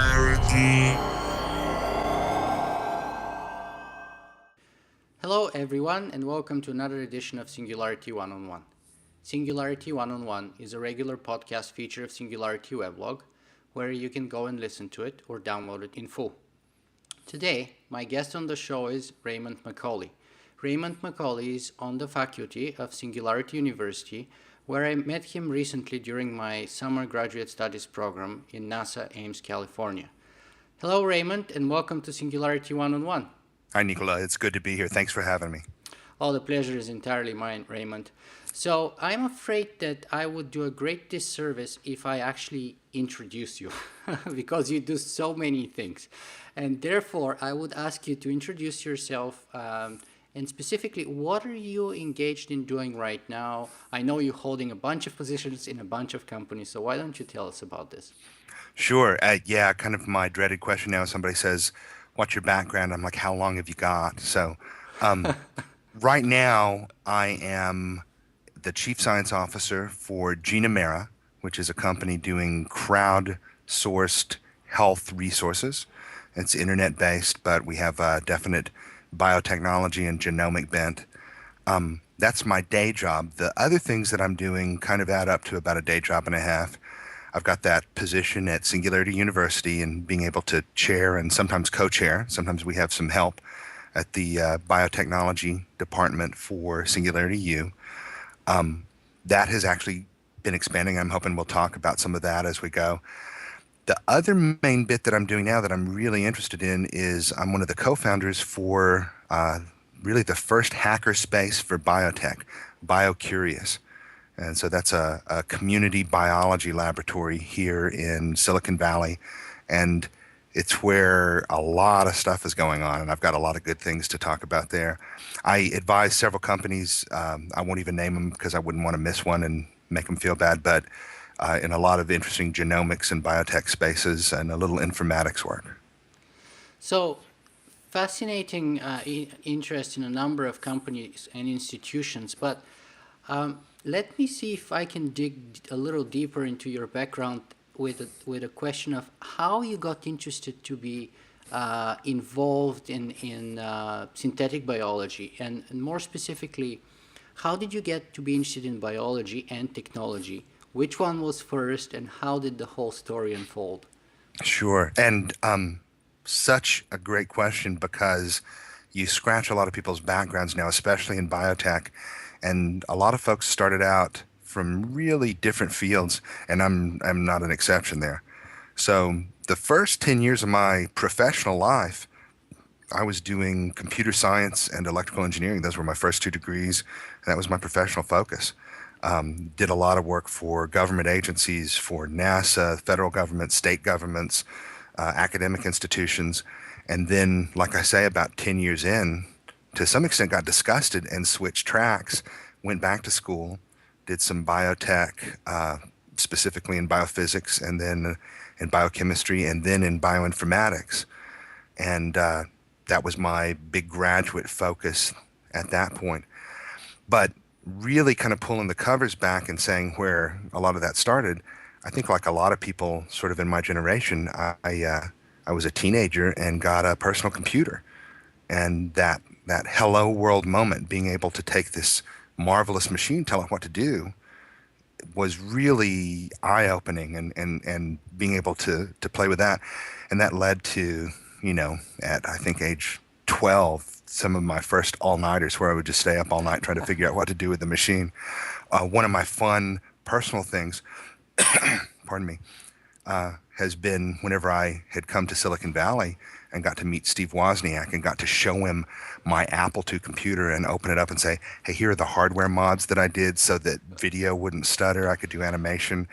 Singularity. Hello everyone and welcome to another edition of Singularity One-on-One. Singularity One-on-One is a regular podcast feature of Singularity weblog where you can go and listen to it or download it in full. Today, my guest on the show is Raymond McCauley. Raymond McCauley is on the faculty of Singularity University, where I met him recently during my summer graduate studies program in NASA Ames, California. Hello Raymond and welcome to Singularity One-on-One. Hi, Nicola. It's good to be here. Thanks for having me. Oh, the pleasure is entirely mine, Raymond. So I'm afraid that I would do a great disservice if I actually introduce you because you do so many things. And therefore, I would ask you to introduce yourself and specifically, what are you engaged in doing right now? I know you're holding a bunch of positions in a bunch of companies, so why don't you tell us about this? Sure. Yeah, kind of my dreaded question now. Somebody says, what's your background? I'm like, how long have you got? So right now, I am the Chief Science Officer for Genomera, which is a company doing crowd-sourced health resources. It's internet-based, but we have a definite biotechnology and genomic bent. That's my day job. The other things that I'm doing kind of add up to about a day job and a half. I've got that position at Singularity University and being able to chair and sometimes co-chair. Sometimes we have some help at the biotechnology department for Singularity U. That has actually been expanding. I'm hoping we'll talk about some of that as we go. The other main bit that I'm doing now that I'm really interested in is I'm one of the co-founders for really the first hacker space for biotech, BioCurious. And so that's a community biology laboratory here in Silicon Valley. And it's where a lot of stuff is going on. And I've got a lot of good things to talk about there. I advise several companies. I won't even name them because I wouldn't want to miss one and make them feel bad. But in a lot of interesting genomics and biotech spaces and a little informatics work. So fascinating interest in a number of companies and institutions, but let me see if I can dig a little deeper into your background with a question of how you got interested to be involved in synthetic biology, and more specifically, how did you get to be interested in biology and technology? Which one was first, and how did the whole story unfold? Sure. And such a great question because you scratch a lot of people's backgrounds now, especially in biotech. And a lot of folks started out from really different fields, and I'm not an exception there. So the first 10 years of my professional life, I was doing computer science and electrical engineering. Those were my first two degrees. And that was my professional focus. Did a lot of work for government agencies, for NASA, federal government, state governments, academic institutions. And then, like I say, about 10 years in, to some extent got disgusted and switched tracks, went back to school, did some biotech, specifically in biophysics, and then in biochemistry, and then in bioinformatics. And that was my big graduate focus at that point. But really kind of pulling the covers back and saying where a lot of that started, I think like a lot of people sort of in my generation, I was a teenager and got a personal computer. And that hello world moment, being able to take this marvelous machine, tell it what to do, was really eye-opening and being able to play with that. And that led to, at I think age 12, some of my first all-nighters where I would just stay up all night trying to figure out what to do with the machine. One of my fun personal things, pardon me, has been whenever I had come to Silicon Valley and got to meet Steve Wozniak and got to show him my Apple II computer and open it up and say, hey, here are the hardware mods that I did so that video wouldn't stutter. I could do animation.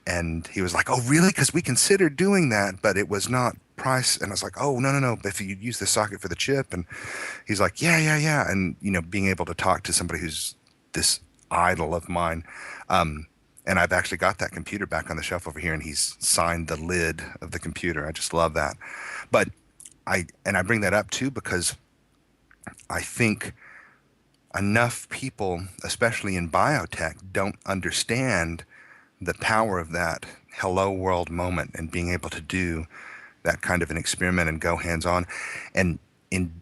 And he was like, oh, really? Because we considered doing that, but it was not price. And I was like, oh, no. If you use the socket for the chip. And he's like, yeah. And, being able to talk to somebody who's this idol of mine. And I've actually got that computer back on the shelf over here, and he's signed the lid of the computer. I just love that. But I bring that up too because I think enough people, especially in biotech, don't understand the power of that hello world moment and being able to do that kind of an experiment and go hands-on. And in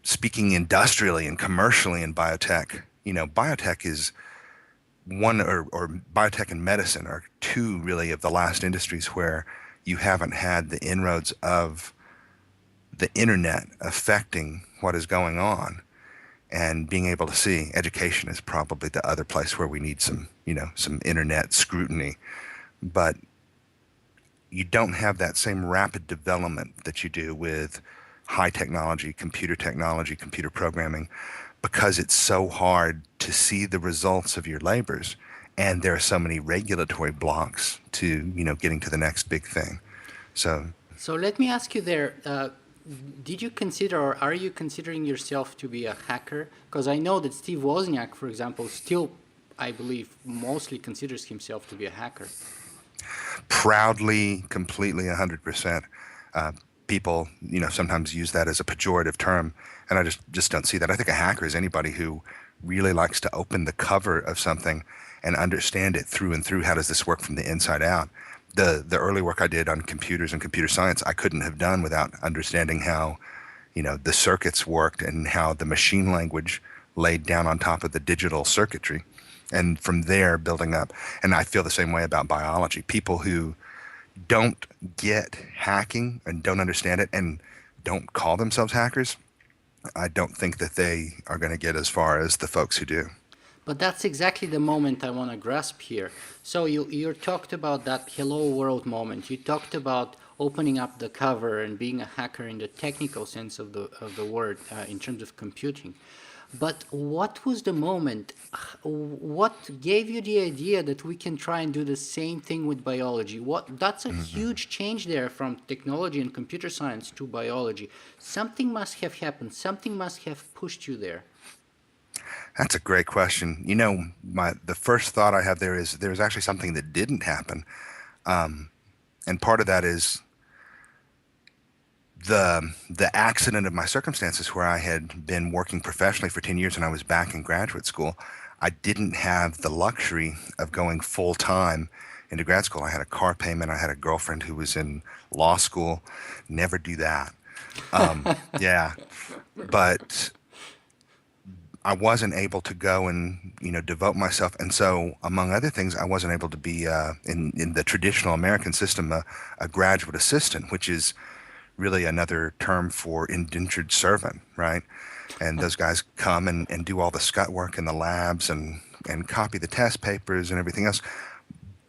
speaking industrially and commercially in biotech, biotech is or biotech and medicine are two really of the last industries where you haven't had the inroads of the internet affecting what is going on and being able to see. Education is probably the other place where we need some internet scrutiny, but you don't have that same rapid development that you do with high technology, computer programming, because it's so hard to see the results of your labors, and there are so many regulatory blocks to getting to the next big thing. So let me ask you there. Did you consider, or are you considering yourself to be a hacker? Because I know that Steve Wozniak, for example, still, I believe, mostly considers himself to be a hacker. Proudly, completely, 100%. People, sometimes use that as a pejorative term, and I just don't see that. I think a hacker is anybody who really likes to open the cover of something and understand it through and through. How does this work from the inside out? The early work I did on computers and computer science, I couldn't have done without understanding how, the circuits worked and how the machine language laid down on top of the digital circuitry. And from there, building up. And I feel the same way about biology. People who don't get hacking and don't understand it and don't call themselves hackers, I don't think that they are going to get as far as the folks who do. But that's exactly the moment I want to grasp here. So you talked about that hello world moment. You talked about opening up the cover and being a hacker in the technical sense of the word in terms of computing. But what was the moment? What gave you the idea that we can try and do the same thing with biology? That's a huge change there from technology and computer science to biology. Something must have happened. Something must have pushed you there. That's a great question. The first thought I have there is there's actually something that didn't happen. And part of that is the accident of my circumstances, where I had been working professionally for 10 years and I was back in graduate school. I didn't have the luxury of going full time into grad school. I had a car payment. I had a girlfriend who was in law school. Never do that. Yeah. But I wasn't able to go and devote myself, and so among other things, I wasn't able to be in the traditional American system a graduate assistant, which is really another term for indentured servant, right? And those guys come and do all the scut work in the labs and copy the test papers and everything else.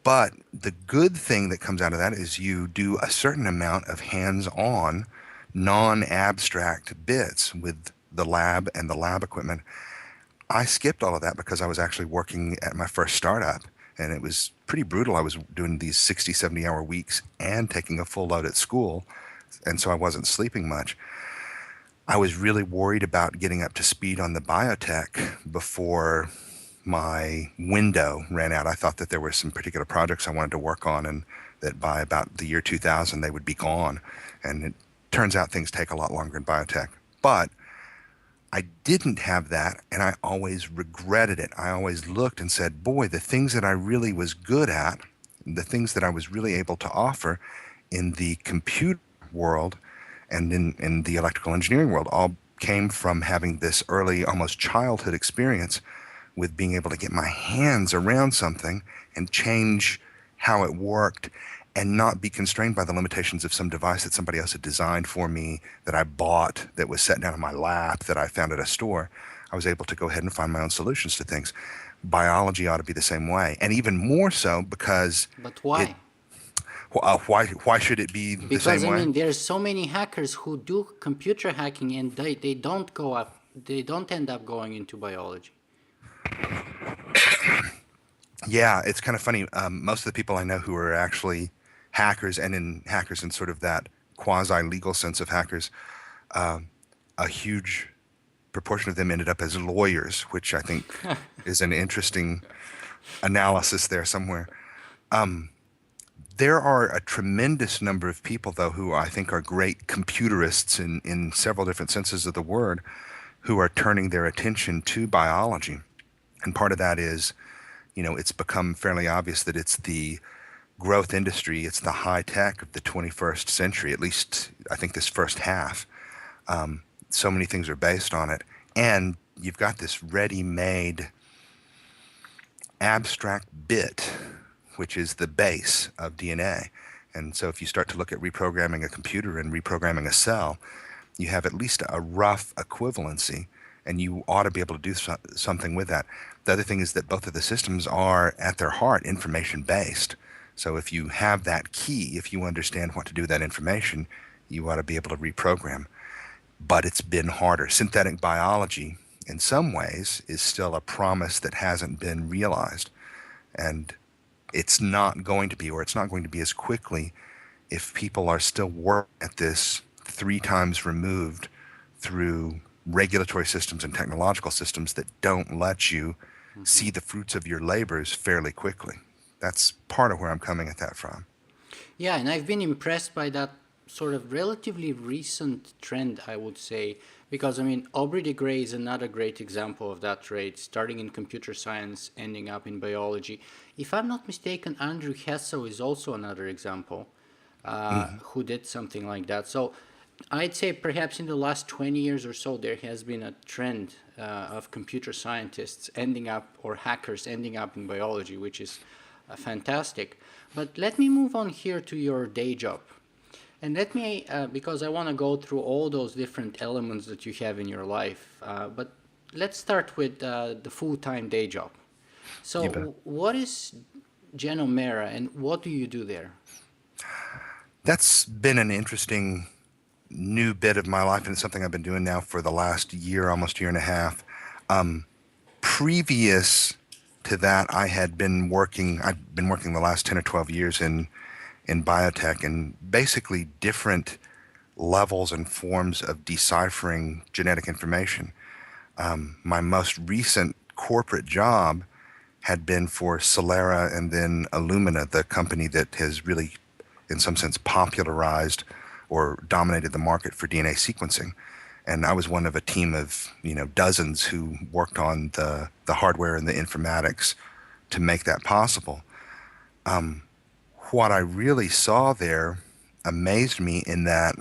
But the good thing that comes out of that is you do a certain amount of hands-on, non-abstract bits with the lab and the lab equipment. I skipped all of that because I was actually working at my first startup, and it was pretty brutal. I was doing these 60, 70-hour weeks and taking a full load at school, and so I wasn't sleeping much. I was really worried about getting up to speed on the biotech before my window ran out. I thought that there were some particular projects I wanted to work on, and that by about the year 2000 they would be gone. And it turns out things take a lot longer in biotech. But I didn't have that, and I always regretted it. I always looked and said, boy, the things that I really was good at, the things that I was really able to offer in the computer world and in the electrical engineering world all came from having this early, almost childhood experience with being able to get my hands around something and change how it worked and not be constrained by the limitations of some device that somebody else had designed for me, that I bought, that was set down in my lap, that I found at a store. I was able to go ahead and find my own solutions to things. Biology ought to be the same way, and even more so because... But why? Why should it be the same way? Because, I mean, there's so many hackers who do computer hacking and they don't end up going into biology. Yeah, it's kind of funny. Most of the people I know who are actually hackers, and in hackers in sort of that quasi-legal sense of hackers, a huge proportion of them ended up as lawyers, which I think is an interesting analysis there somewhere. There are a tremendous number of people, though, who I think are great computerists in several different senses of the word, who are turning their attention to biology. And part of that is, it's become fairly obvious that it's the growth industry. It's the high tech of the 21st century, at least I think this first half. So many things are based on it. And you've got this ready-made abstract bit, which is the base of DNA. And so if you start to look at reprogramming a computer and reprogramming a cell, you have at least a rough equivalency, and you ought to be able to do something with that. The other thing is that both of the systems are, at their heart, information-based. So if you have that key, if you understand what to do with that information, you ought to be able to reprogram. But it's been harder. Synthetic biology, in some ways, is still a promise that hasn't been realized. And it's not going to be, or it's not going to be as quickly if people are still working at this 3 times removed through regulatory systems and technological systems that don't let you see the fruits of your labors fairly quickly. That's part of where I'm coming at that from. Yeah, and I've been impressed by that sort of relatively recent trend, I would say, because I mean, Aubrey de Grey is another great example of that trait, starting in computer science, ending up in biology. If I'm not mistaken, Andrew Hessel is also another example who did something like that. So I'd say perhaps in the last 20 years or so, there has been a trend of computer scientists ending up, or hackers ending up in biology, which is fantastic. But let me move on here to your day job. And let me, because I want to go through all those different elements that you have in your life, but let's start with the full-time day job. You bet. So what is Genomera and what do you do there? That's been an interesting new bit of my life, and it's something I've been doing now for the last year, almost year and a half. Previous to that, I'd been working the last 10 or 12 years in biotech, and basically different levels and forms of deciphering genetic information. My most recent corporate job had been for Celera and then Illumina, the company that has really, in some sense, popularized or dominated the market for DNA sequencing. And I was one of a team of, dozens who worked on the hardware and the informatics to make that possible. What I really saw there amazed me in that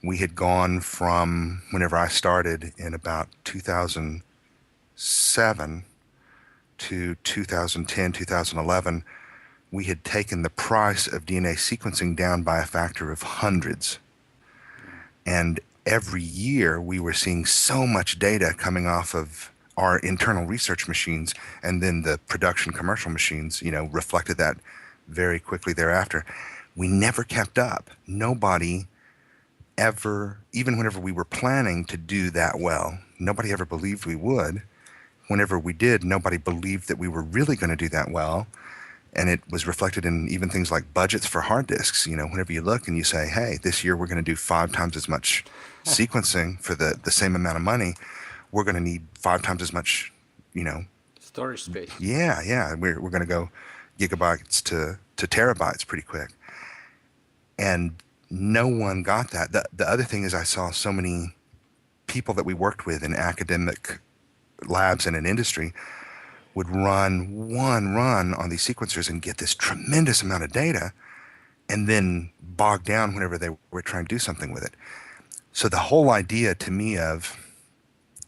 we had gone from whenever I started in about 2007 to 2010, 2011, we had taken the price of DNA sequencing down by a factor of hundreds. And every year we were seeing so much data coming off of our internal research machines, and then the production commercial machines, reflected that very quickly thereafter. We never kept up. Nobody ever, even whenever we were planning to do that well, nobody ever believed we would. Whenever we did, nobody believed that we were really going to do that well. And it was reflected in even things like budgets for hard disks. Whenever you look and you say, hey, this year we're going to do 5 times as much sequencing for the same amount of money, we're going to need 5 times as much, Storage space. Yeah. We're going to go gigabytes to terabytes pretty quick. And no one got that. The other thing is I saw so many people that we worked with in academic labs and in industry would run one run on these sequencers and get this tremendous amount of data and then bog down whenever they were trying to do something with it. So the whole idea to me of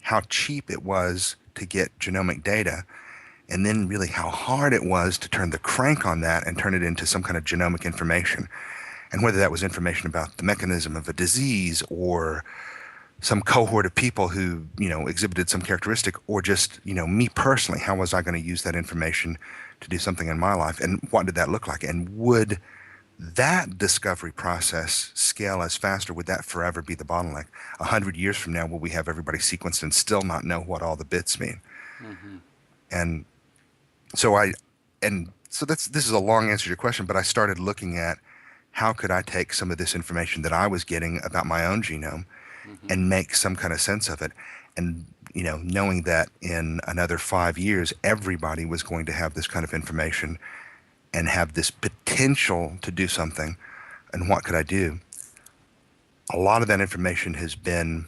how cheap it was to get genomic data, and then really how hard it was to turn the crank on that and turn it into some kind of genomic information. And whether that was information about the mechanism of a disease or some cohort of people who, exhibited some characteristic, or just, me personally, how was I going to use that information to do something in my life? And what did that look like? And would that discovery process scale as faster? Would that forever be the bottleneck? 100 years from now, will we have everybody sequenced and still not know what all the bits mean? Mm-hmm. And so this is a long answer to your question, but I started looking at how could I take some of this information that I was getting about my own genome and make some kind of sense of it. And, knowing that in another 5 years, everybody was going to have this kind of information and have this potential to do something. And what could I do? A lot of that information has been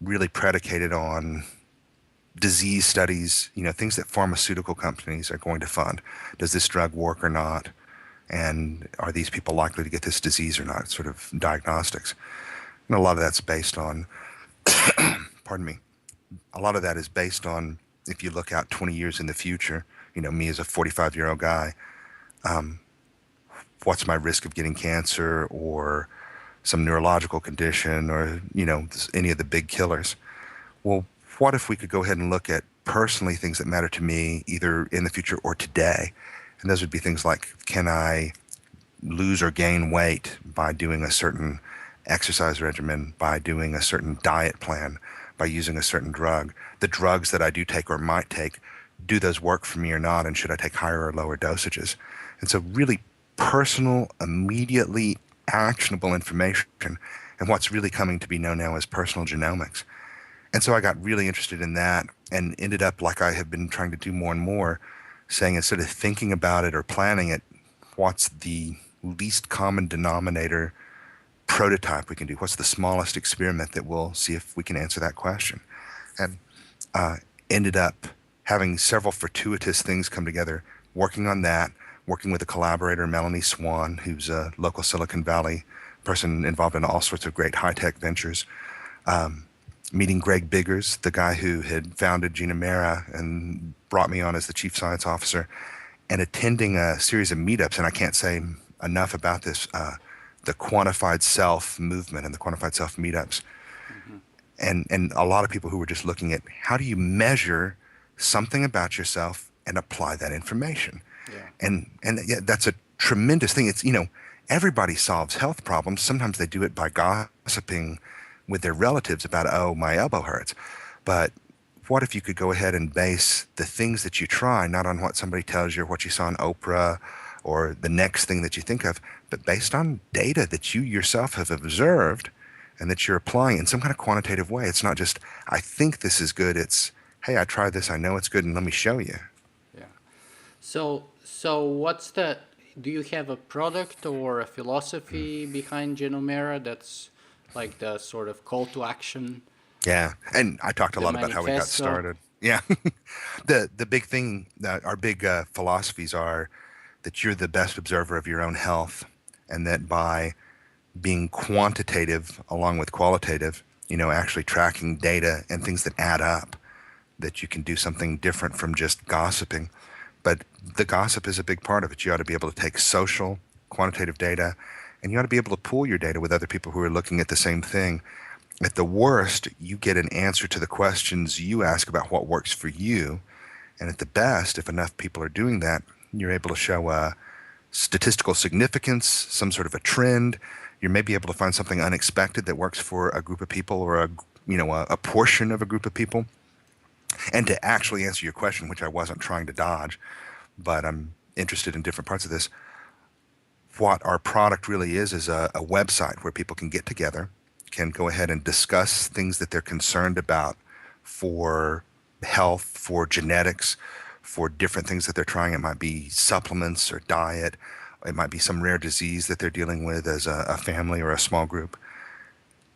really predicated on disease studies, things that pharmaceutical companies are going to fund. Does this drug work or not? And are these people likely to get this disease or not? Sort of diagnostics. And a lot of that's based on, pardon me, a lot of that is based on if you look out 20 years in the future, me as a 45-year-old guy, what's my risk of getting cancer or some neurological condition or, any of the big killers? Well, what if we could go ahead and look at personally things that matter to me either in the future or today? And those would be things like, can I lose or gain weight by doing a certain exercise regimen, by doing a certain diet plan, by using a certain drug? The drugs that I do take or might take, do those work for me or not? And should I take higher or lower dosages? And so really personal, immediately actionable information and what's really coming to be known now as personal genomics. And so I got really interested in that and ended up, like I have been trying to do more and more, saying instead of thinking about it or planning it, what's the least common denominator prototype we can do? What's the smallest experiment that we'll see if we can answer that question? And ended up having several fortuitous things come together, working on that, working with a collaborator, Melanie Swan, who's a local Silicon Valley person involved in all sorts of great high-tech ventures, meeting Greg Biggers, the guy who had founded Genomera and brought me on as the chief science officer, and attending a series of meetups, and I can't say enough about this, the quantified self movement and the quantified self meetups. And a lot of people who were just looking at how do you measure something about yourself and apply that information. Yeah. And yeah, that's a tremendous thing. It's, everybody solves health problems. Sometimes they do it by gossiping with their relatives about, oh, my elbow hurts. But what if you could go ahead and base the things that you try not on what somebody tells you or what you saw on Oprah or the next thing that you think of, but based on data that you yourself have observed and that you're applying in some kind of quantitative way. It's not just, I think this is good. It's, hey, I tried this. I know it's good, and let me show you. Yeah. So do you have a product or a philosophy behind Genomeera that's like the sort of call to action? Yeah, and I talked a lot about how we got started. Yeah. The big thing, our big philosophies are that you're the best observer of your own health, and that by being quantitative along with qualitative, actually tracking data and things that add up, that you can do something different from just gossiping. But the gossip is a big part of it. You ought to be able to take social, quantitative data, and you ought to be able to pool your data with other people who are looking at the same thing. At the worst, you get an answer to the questions you ask about what works for you. And at the best, if enough people are doing that, you're able to show a statistical significance, some sort of a trend. You may be able to find something unexpected that works for a group of people or a portion of a group of people. And to actually answer your question, which I wasn't trying to dodge, but I'm interested in different parts of this, what our product really is a website where people can get together, can go ahead and discuss things that they're concerned about for health, for genetics, for different things that they're trying. It might be supplements or diet. It might be some rare disease that they're dealing with as a family or a small group,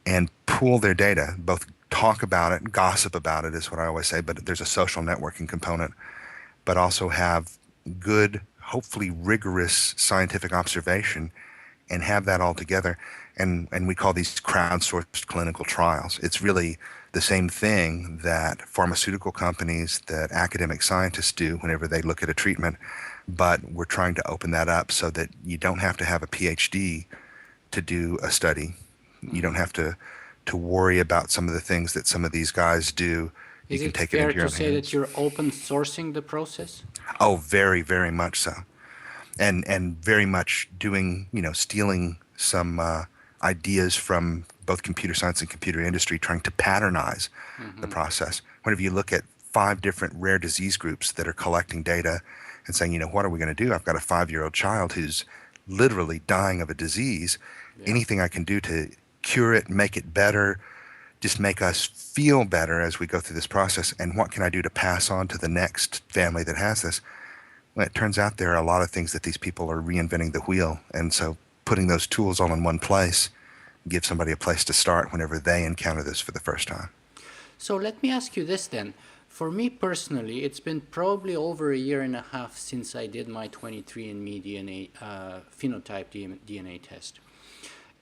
and pool their data, both talk about it, gossip about it is what I always say, but there's a social networking component, but also have good, hopefully rigorous scientific observation and have that all together. And we call these crowdsourced clinical trials. It's really the same thing that pharmaceutical companies, that academic scientists do whenever they look at a treatment, but we're trying to open that up so that you don't have to have a PhD to do a study. You don't have to worry about some of the things that some of these guys do. Is it fair to say that you're open sourcing the process? Oh, very, very much so. And very much doing, stealing some ideas from both computer science and computer industry, trying to patternize the process. Whenever you look at 5 different rare disease groups that are collecting data and saying, what are we going to do? I've got a 5-year-old child who's literally dying of a disease. Yeah. Anything I can do to cure it, make it better, just make us feel better as we go through this process. And what can I do to pass on to the next family that has this? Well, it turns out there are a lot of things that these people are reinventing the wheel. And so putting those tools all in one place gives somebody a place to start whenever they encounter this for the first time. So let me ask you this then. For me personally, it's been probably over a year and a half since I did my 23andMe DNA phenotype DNA test.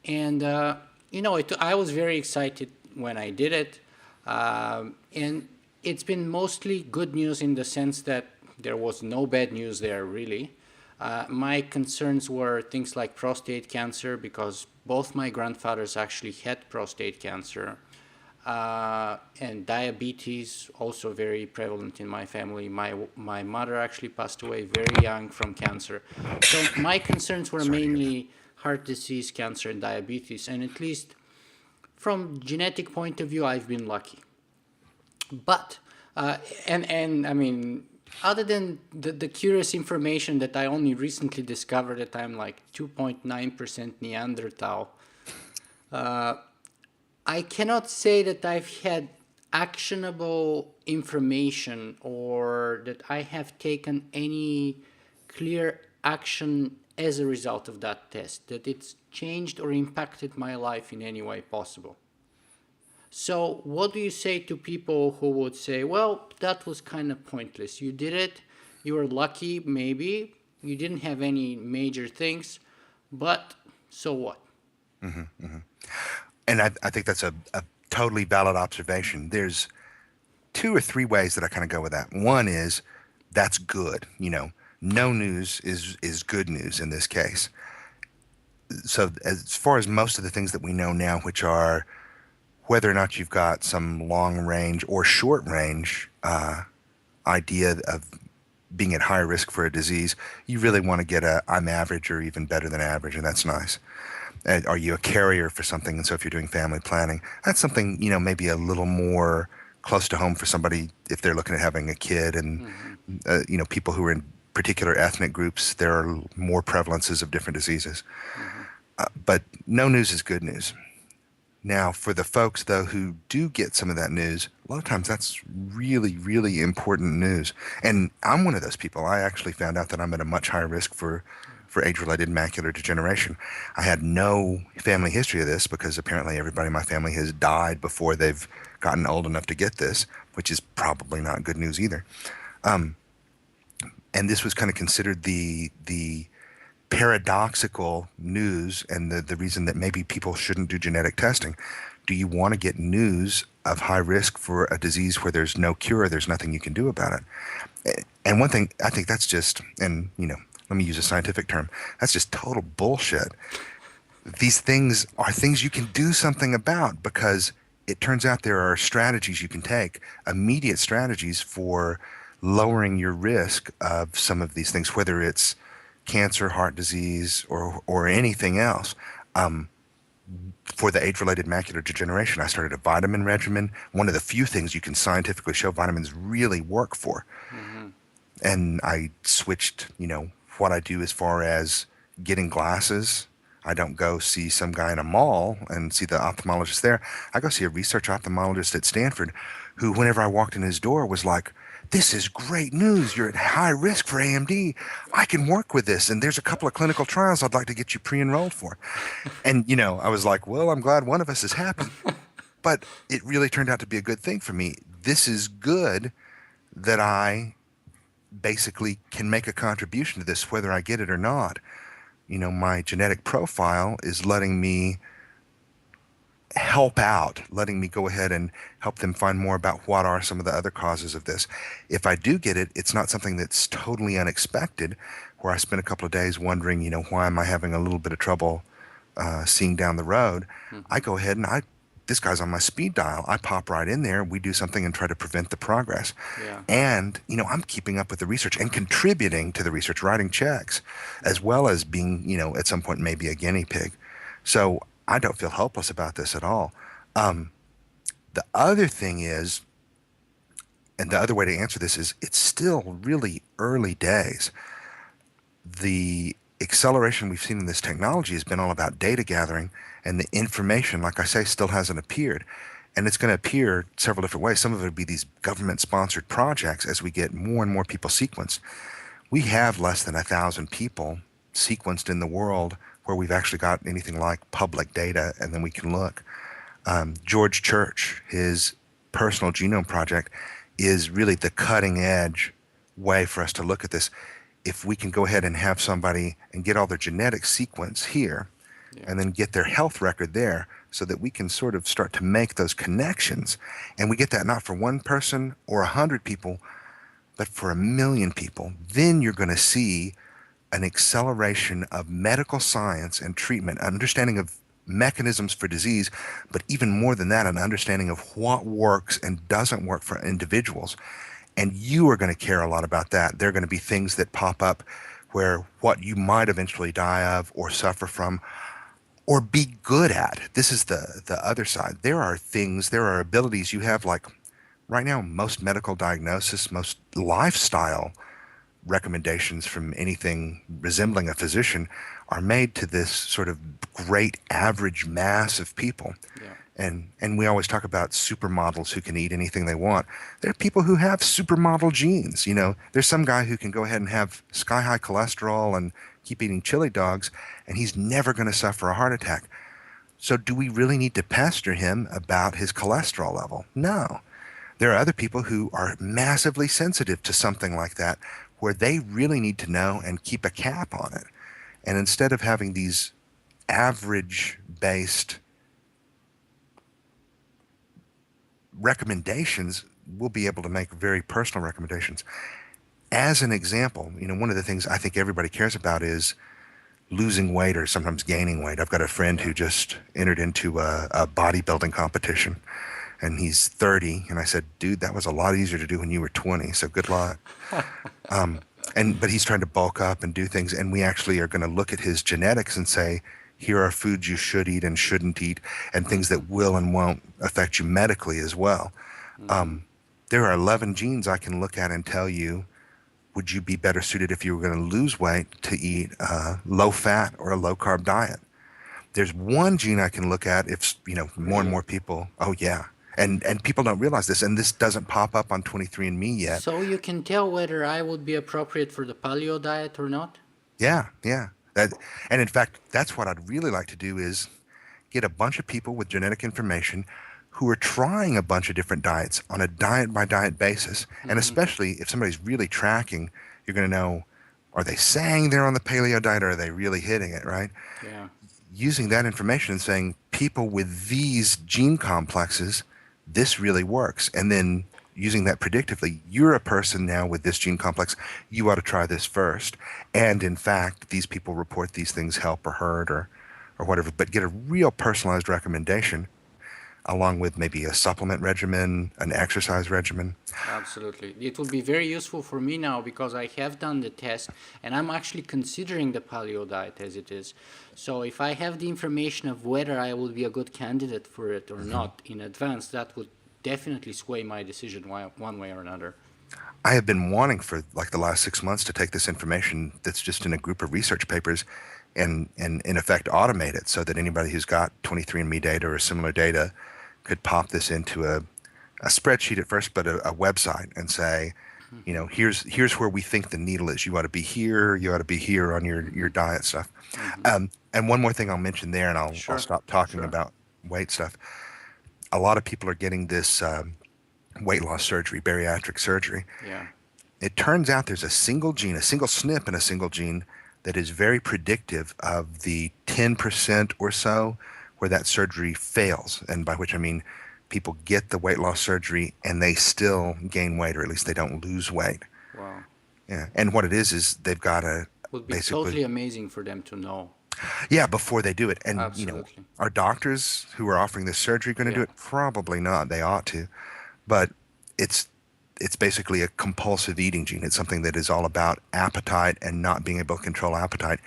And, I was very excited when I did it. And it's been mostly good news in the sense that there was no bad news there, really. My concerns were things like prostate cancer, because both my grandfathers actually had prostate cancer. And diabetes, also very prevalent in my family. My mother actually passed away very young from cancer. So my concerns were mainly heart disease, cancer, and diabetes. And at least from genetic point of view, I've been lucky. But and I mean, other than the curious information that I only recently discovered that I'm like 2.9% Neanderthal, I cannot say that I've had actionable information or that I have taken any clear action as a result of that test, that it's changed or impacted my life in any way possible. So what do you say to people who would say, well, that was kind of pointless. You did it, you were lucky, maybe, you didn't have any major things, but so what? And I think that's a totally valid observation. There's two or three ways that I kind of go with that. One is that's good. No news is good news in this case. So as far as most of the things that we know now, which are whether or not you've got some long range or short range idea of being at high risk for a disease, you really want to get I'm average or even better than average, and that's nice. Are you a carrier for something? And so if you're doing family planning, that's something, maybe a little more close to home for somebody if they're looking at having a kid. And, people who are in particular ethnic groups, there are more prevalences of different diseases. But no news is good news. Now, for the folks, though, who do get some of that news, a lot of times that's really, really important news. And I'm one of those people. I actually found out that I'm at a much higher risk for age-related macular degeneration. I had no family history of this because apparently everybody in my family has died before they've gotten old enough to get this, which is probably not good news either. And this was kind of considered the paradoxical news and the reason that maybe people shouldn't do genetic testing. Do you want to get news of high risk for a disease where there's no cure, there's nothing you can do about it? And one thing, I think that's just, and let me use a scientific term, that's just total bullshit. These things are things you can do something about because it turns out there are strategies you can take, immediate strategies for lowering your risk of some of these things, whether it's cancer, heart disease, or anything else. For the age-related macular degeneration, I started a vitamin regimen, one of the few things you can scientifically show vitamins really work for. And I switched, what I do as far as getting glasses. I don't go see some guy in a mall and see the ophthalmologist there. I go see a research ophthalmologist at Stanford who, whenever I walked in his door, was like, this is great news. You're at high risk for AMD. I can work with this. And there's a couple of clinical trials I'd like to get you pre-enrolled for. And, I was like, well, I'm glad one of us is happy. But it really turned out to be a good thing for me. This is good that I basically can make a contribution to this, whether I get it or not. My genetic profile is letting me help out, letting me go ahead and help them find more about what are some of the other causes of this. If I do get it, it's not something that's totally unexpected, where I spend a couple of days wondering, why am I having a little bit of trouble seeing down the road. I go ahead and this guy's on my speed dial. I pop right in there. We do something and try to prevent the progress. Yeah. And, I'm keeping up with the research and contributing to the research, writing checks, as well as being, at some point maybe a guinea pig. So I don't feel helpless about this at all. The other thing is, and the other way to answer this is, it's still really early days. The acceleration we've seen in this technology has been all about data gathering, and the information, like I say, still hasn't appeared. And it's going to appear several different ways. Some of it will be these government-sponsored projects as we get more and more people sequenced. We have less than 1,000 people sequenced in the world where we've actually got anything like public data, and then we can look. George Church, his personal genome project, is really the cutting edge way for us to look at this. If we can go ahead and have somebody and get all their genetic sequence here Yeah. and then get their health record there so that we can sort of start to make those connections. And we get that not for one person or 100 people, but for 1 million people. Then you're going to see an acceleration of medical science and treatment, understanding of mechanisms for disease, but even more than that, an understanding of what works and doesn't work for individuals. And you are going to care a lot about that. There are going to be things that pop up where what you might eventually die of or suffer from or be good at. This is the other side. There are things, there are abilities you have, like right now, most medical diagnosis, most lifestyle recommendations from anything resembling a physician are made to this sort of great average mass of people. Yeah. And we always talk about supermodels who can eat anything they want. There are people who have supermodel genes. You know, there's some guy who can go ahead and have sky high cholesterol and keep eating chili dogs, and he's never going to suffer a heart attack. So do we really need to pester him about his cholesterol level? No. There are other people who are massively sensitive to something like that, where they really need to know and keep a cap on it. And instead of having these average-based recommendations, we'll be able to make very personal recommendations. As an example, you know, one of the things I think everybody cares about is losing weight or sometimes gaining weight. I've got a friend who just entered into a bodybuilding competition, and he's 30. And I said, dude, that was a lot easier to do when you were 20, so good luck. But he's trying to bulk up and do things, and we actually are going to look at his genetics and say, here are foods you should eat and shouldn't eat, and things that will and won't affect you medically as well. There are 11 genes I can look at and tell you, would you be better suited if you were going to lose weight to eat a low-fat or a low-carb diet? There's one gene I can look at if, you know, more and more people, oh yeah. And people don't realize this, and this doesn't pop up on 23andMe yet. So you can tell whether I would be appropriate for the paleo diet or not? Yeah, yeah. And in fact, that's what I'd really like to do is get a bunch of people with genetic information who are trying a bunch of different diets on a diet-by-diet basis. And especially if somebody's really tracking, you're going to know, are they saying they're on the paleo diet or are they really hitting it, right? Yeah. Using that information and saying, people with these gene complexes, this really works. And then using that predictively, you're a person now with this gene complex, you ought to try this first. And in fact, these people report these things help or hurt or whatever, but get a real personalized recommendation along with maybe a supplement regimen, an exercise regimen. Absolutely. It will be very useful for me now because I have done the test and I'm actually considering the paleo diet as it is. So if I have the information of whether I will be a good candidate for it or not in advance, that would definitely sway my decision one way or another. I have been wanting for like the last 6 months to take this information that's just in a group of research papers and in effect automate it so that anybody who's got 23andMe data or similar data could pop this into a spreadsheet at first, but a website and say, you know, here's where we think the needle is. You ought to be here. You ought to be here on your diet stuff. And one more thing I'll mention there, and I'll stop talking about weight stuff. A lot of people are getting this weight loss surgery, bariatric surgery. Yeah. It turns out there's a single gene, a single SNP in a single gene that is very predictive of the 10% or so where that surgery fails, and by which I mean people get the weight loss surgery and they still gain weight, or at least they don't lose weight. Wow. Yeah, and what it is they've got to Would be basically totally amazing for them to know. yeah, before they do it. And Absolutely. you know, are doctors who are offering this surgery going to do it? Probably not. They ought to, but it's basically a compulsive eating gene. It's something that is all about appetite and not being able to control appetite,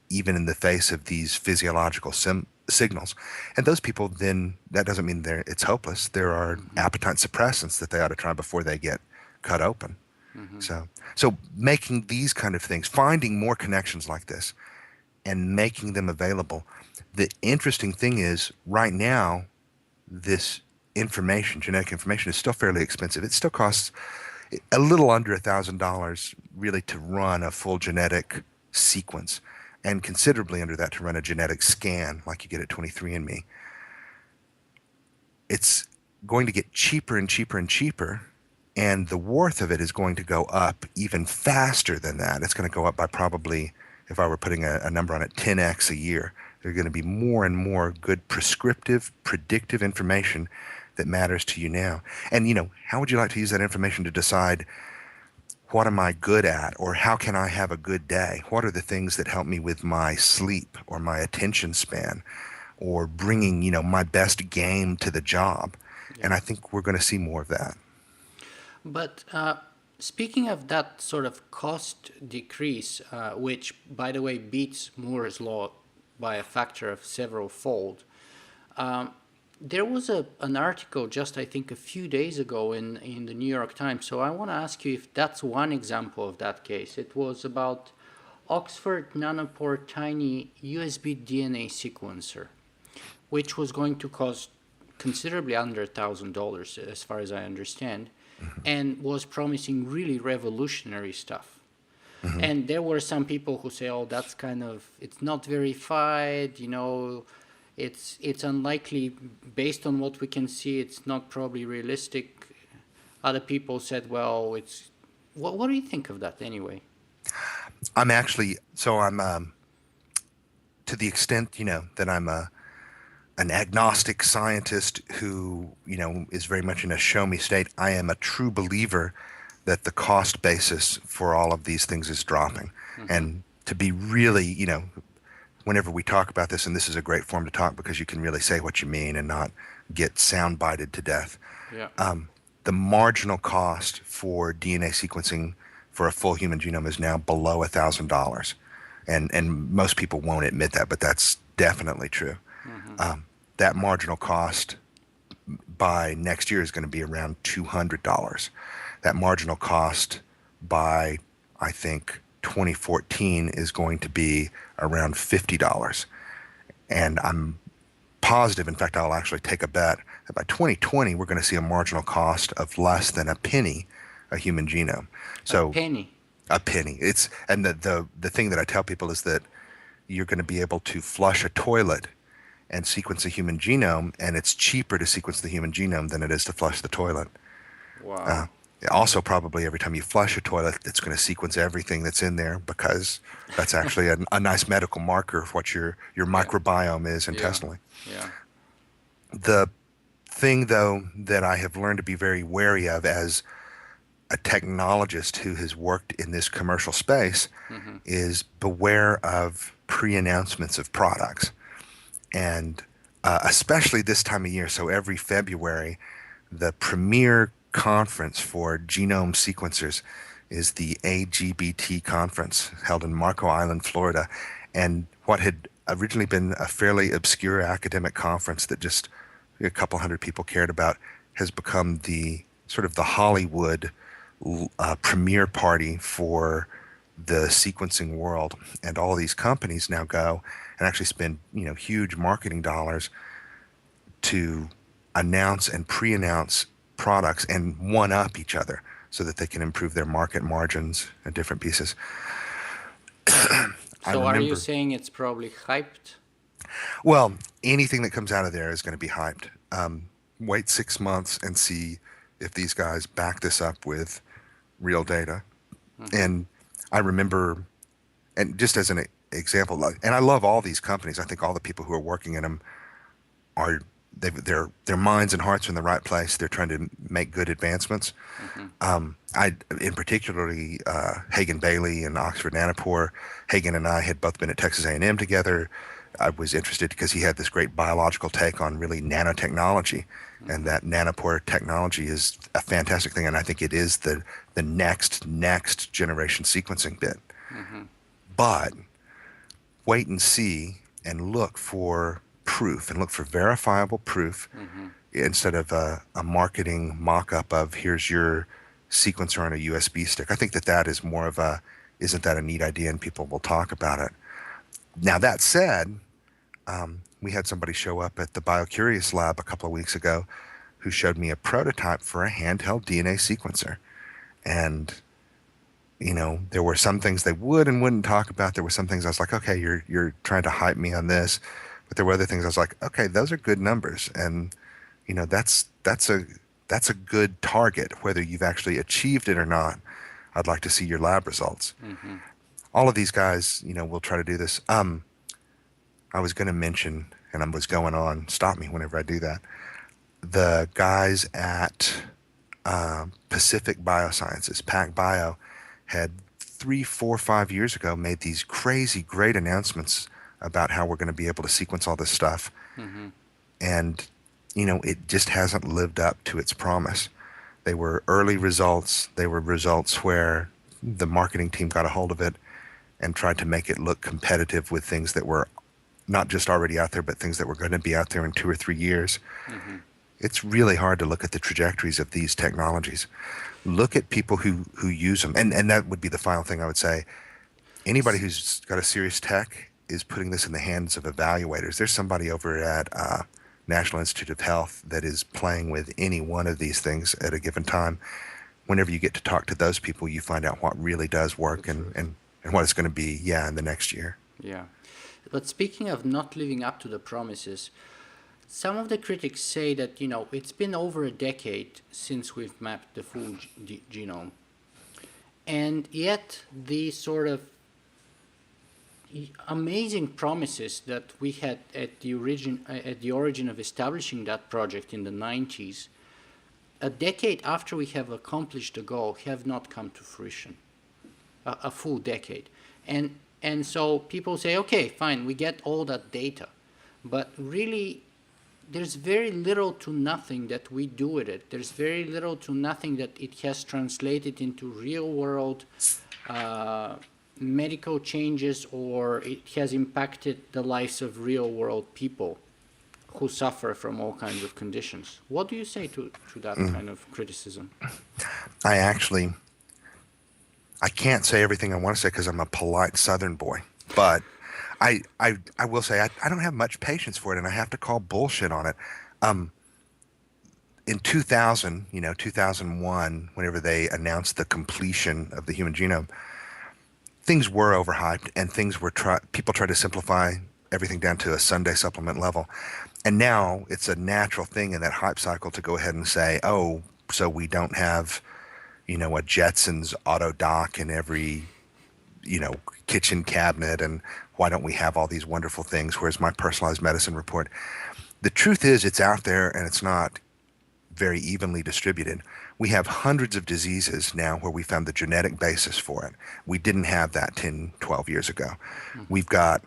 even in the face of these physiological signals. And those people, then that doesn't mean it's hopeless. There are appetite suppressants that they ought to try before they get cut open. So making these kind of things, finding more connections like this and making them available. The interesting thing is right now, this information, genetic information, is still fairly expensive. It still costs a little under $1,000 really to run a full genetic sequence, and considerably under that to run a genetic scan like you get at 23andMe. It's going to get cheaper and cheaper and cheaper And the worth of it is going to go up even faster than that. It's going to go up by probably, if I were putting a number on it, 10x a year. There's going to be more and more good prescriptive, predictive information that matters to you now. And, how would you like to use that information to decide what am I good at, or how can I have a good day? What are the things that help me with my sleep or my attention span, or bringing, my best game to the job? And Yeah. I think we're going to see more of that. But speaking of that sort of cost decrease, which, by the way, beats Moore's law by a factor of several fold, there was an article just, I think, a few days ago in the New York Times. So I want to ask you if that's one example of that case. It was about Oxford Nanopore tiny USB DNA sequencer, which was going to cost considerably under $1,000, as far as I understand, and was promising really revolutionary stuff. Mm-hmm. And there were some people who say, "Oh, that's kind of, it's not verified, it's unlikely based on what we can see. It's not probably realistic." Other people said, "Well, it's." What do you think of that anyway? I'm actually, to the extent, that I'm an agnostic scientist who, is very much in a show me state. I am a true believer that the cost basis for all of these things is dropping. Mm-hmm. And to be really, whenever we talk about this, and this is a great form to talk because you can really say what you mean and not get sound-bited to death. Yeah. The marginal cost for DNA sequencing for a full human genome is now below $1,000. And most people won't admit that, but that's definitely true. Mm-hmm. That marginal cost by next year is going to be around $200. That marginal cost by, I think, 2014 is going to be around $50. And I'm positive, in fact, I'll actually take a bet that by 2020, we're going to see a marginal cost of less than a penny a human genome. So A penny. a penny. And the thing that I tell people is that you're going to be able to flush a toilet and sequence a human genome, and it's cheaper to sequence the human genome than it is to flush the toilet. Wow. Also, probably every time you flush a toilet, it's going to sequence everything that's in there because that's actually a nice medical marker of what your microbiome is intestinally. Yeah. The thing, though, that I have learned to be very wary of as a technologist who has worked in this commercial space Mm-hmm. is beware of pre-announcements of products. And especially this time of year, so every February, the premier conference for genome sequencers is the AGBT conference held in Marco Island, Florida. And what had originally been a fairly obscure academic conference that just a couple hundred people cared about has become the sort of the Hollywood premiere party for the sequencing world. And all these companies now go and actually spend, huge marketing dollars to announce and pre-announce products and one-up each other so that they can improve their market margins and different pieces. So are you saying it's probably hyped? Well, anything that comes out of there is going to be hyped. Wait 6 months and see if these guys back this up with real data. Mm-hmm. And I remember, and just as an example, and I love all these companies. I think all the people who are working in them are their minds and hearts are in the right place. They're trying to make good advancements. Mm-hmm. In particularly Hagen Bailey and Oxford Nanopore. Hagen and I had both been at Texas A&M together. I was interested because he had this great biological take on really nanotechnology, Mm-hmm. and that nanopore technology is a fantastic thing. And I think it is the next generation sequencing bit. Mm-hmm. But wait and see and look for proof and look for verifiable proof Mm-hmm. instead of a marketing mock-up of here's your sequencer on a USB stick. I think that is more of a, isn't that a neat idea, and people will talk about it. Now, that said, we had somebody show up at the BioCurious lab a couple of weeks ago who showed me a prototype for a handheld DNA sequencer. And, there were some things they would and wouldn't talk about. There were some things I was like, okay, you're trying to hype me on this. But there were other things I was like, okay, those are good numbers. And, that's that's a good target. Whether you've actually achieved it or not, I'd like to see your lab results. Mm-hmm. All of these guys, will try to do this. I was going to mention, and I was going on, stop me whenever I do that, the guys at Pacific Biosciences, Pac Bio, had 3, 4, 5 years ago made these crazy great announcements about how we're going to be able to sequence all this stuff. Mm-hmm. And, it just hasn't lived up to its promise. They were early results. They were results where the marketing team got a hold of it and tried to make it look competitive with things that were not just already out there, but things that were going to be out there in 2 or 3 years. Mm-hmm. It's really hard to look at the trajectories of these technologies. Look at people who use them. And that would be the final thing I would say. Anybody who's got a serious tech is putting this in the hands of evaluators. There's somebody over at National Institute of Health that is playing with any one of these things at a given time. Whenever you get to talk to those people, you find out what really does work and what it's going to be, in the next year. Yeah. But speaking of not living up to the promises, some of the critics say that, it's been over a decade since we've mapped the full genome. And yet the sort of amazing promises that we had at the origin of establishing that project in the 90s, a decade after we have accomplished the goal, have not come to fruition. A full decade. And so people say, okay, fine, we get all that data, but really there's very little to nothing that we do with it. There's very little to nothing that it has translated into real world medical changes, or it has impacted the lives of real world people who suffer from all kinds of conditions. What do you say to that kind of criticism? I can't say everything I want to say because I'm a polite Southern boy, but I will say I don't have much patience for it, and I have to call bullshit on it. In 2001, whenever they announced the completion of the human genome, things were overhyped, and people tried to simplify everything down to a Sunday supplement level. And now it's a natural thing in that hype cycle to go ahead and say, oh, so we don't have a Jetsons auto dock in every, kitchen cabinet, and why don't we have all these wonderful things? Where's my personalized medicine report? The truth is it's out there, and it's not very evenly distributed. We have hundreds of diseases now where we found the genetic basis for it. We didn't have that 10, 12 years ago. Mm-hmm. We've got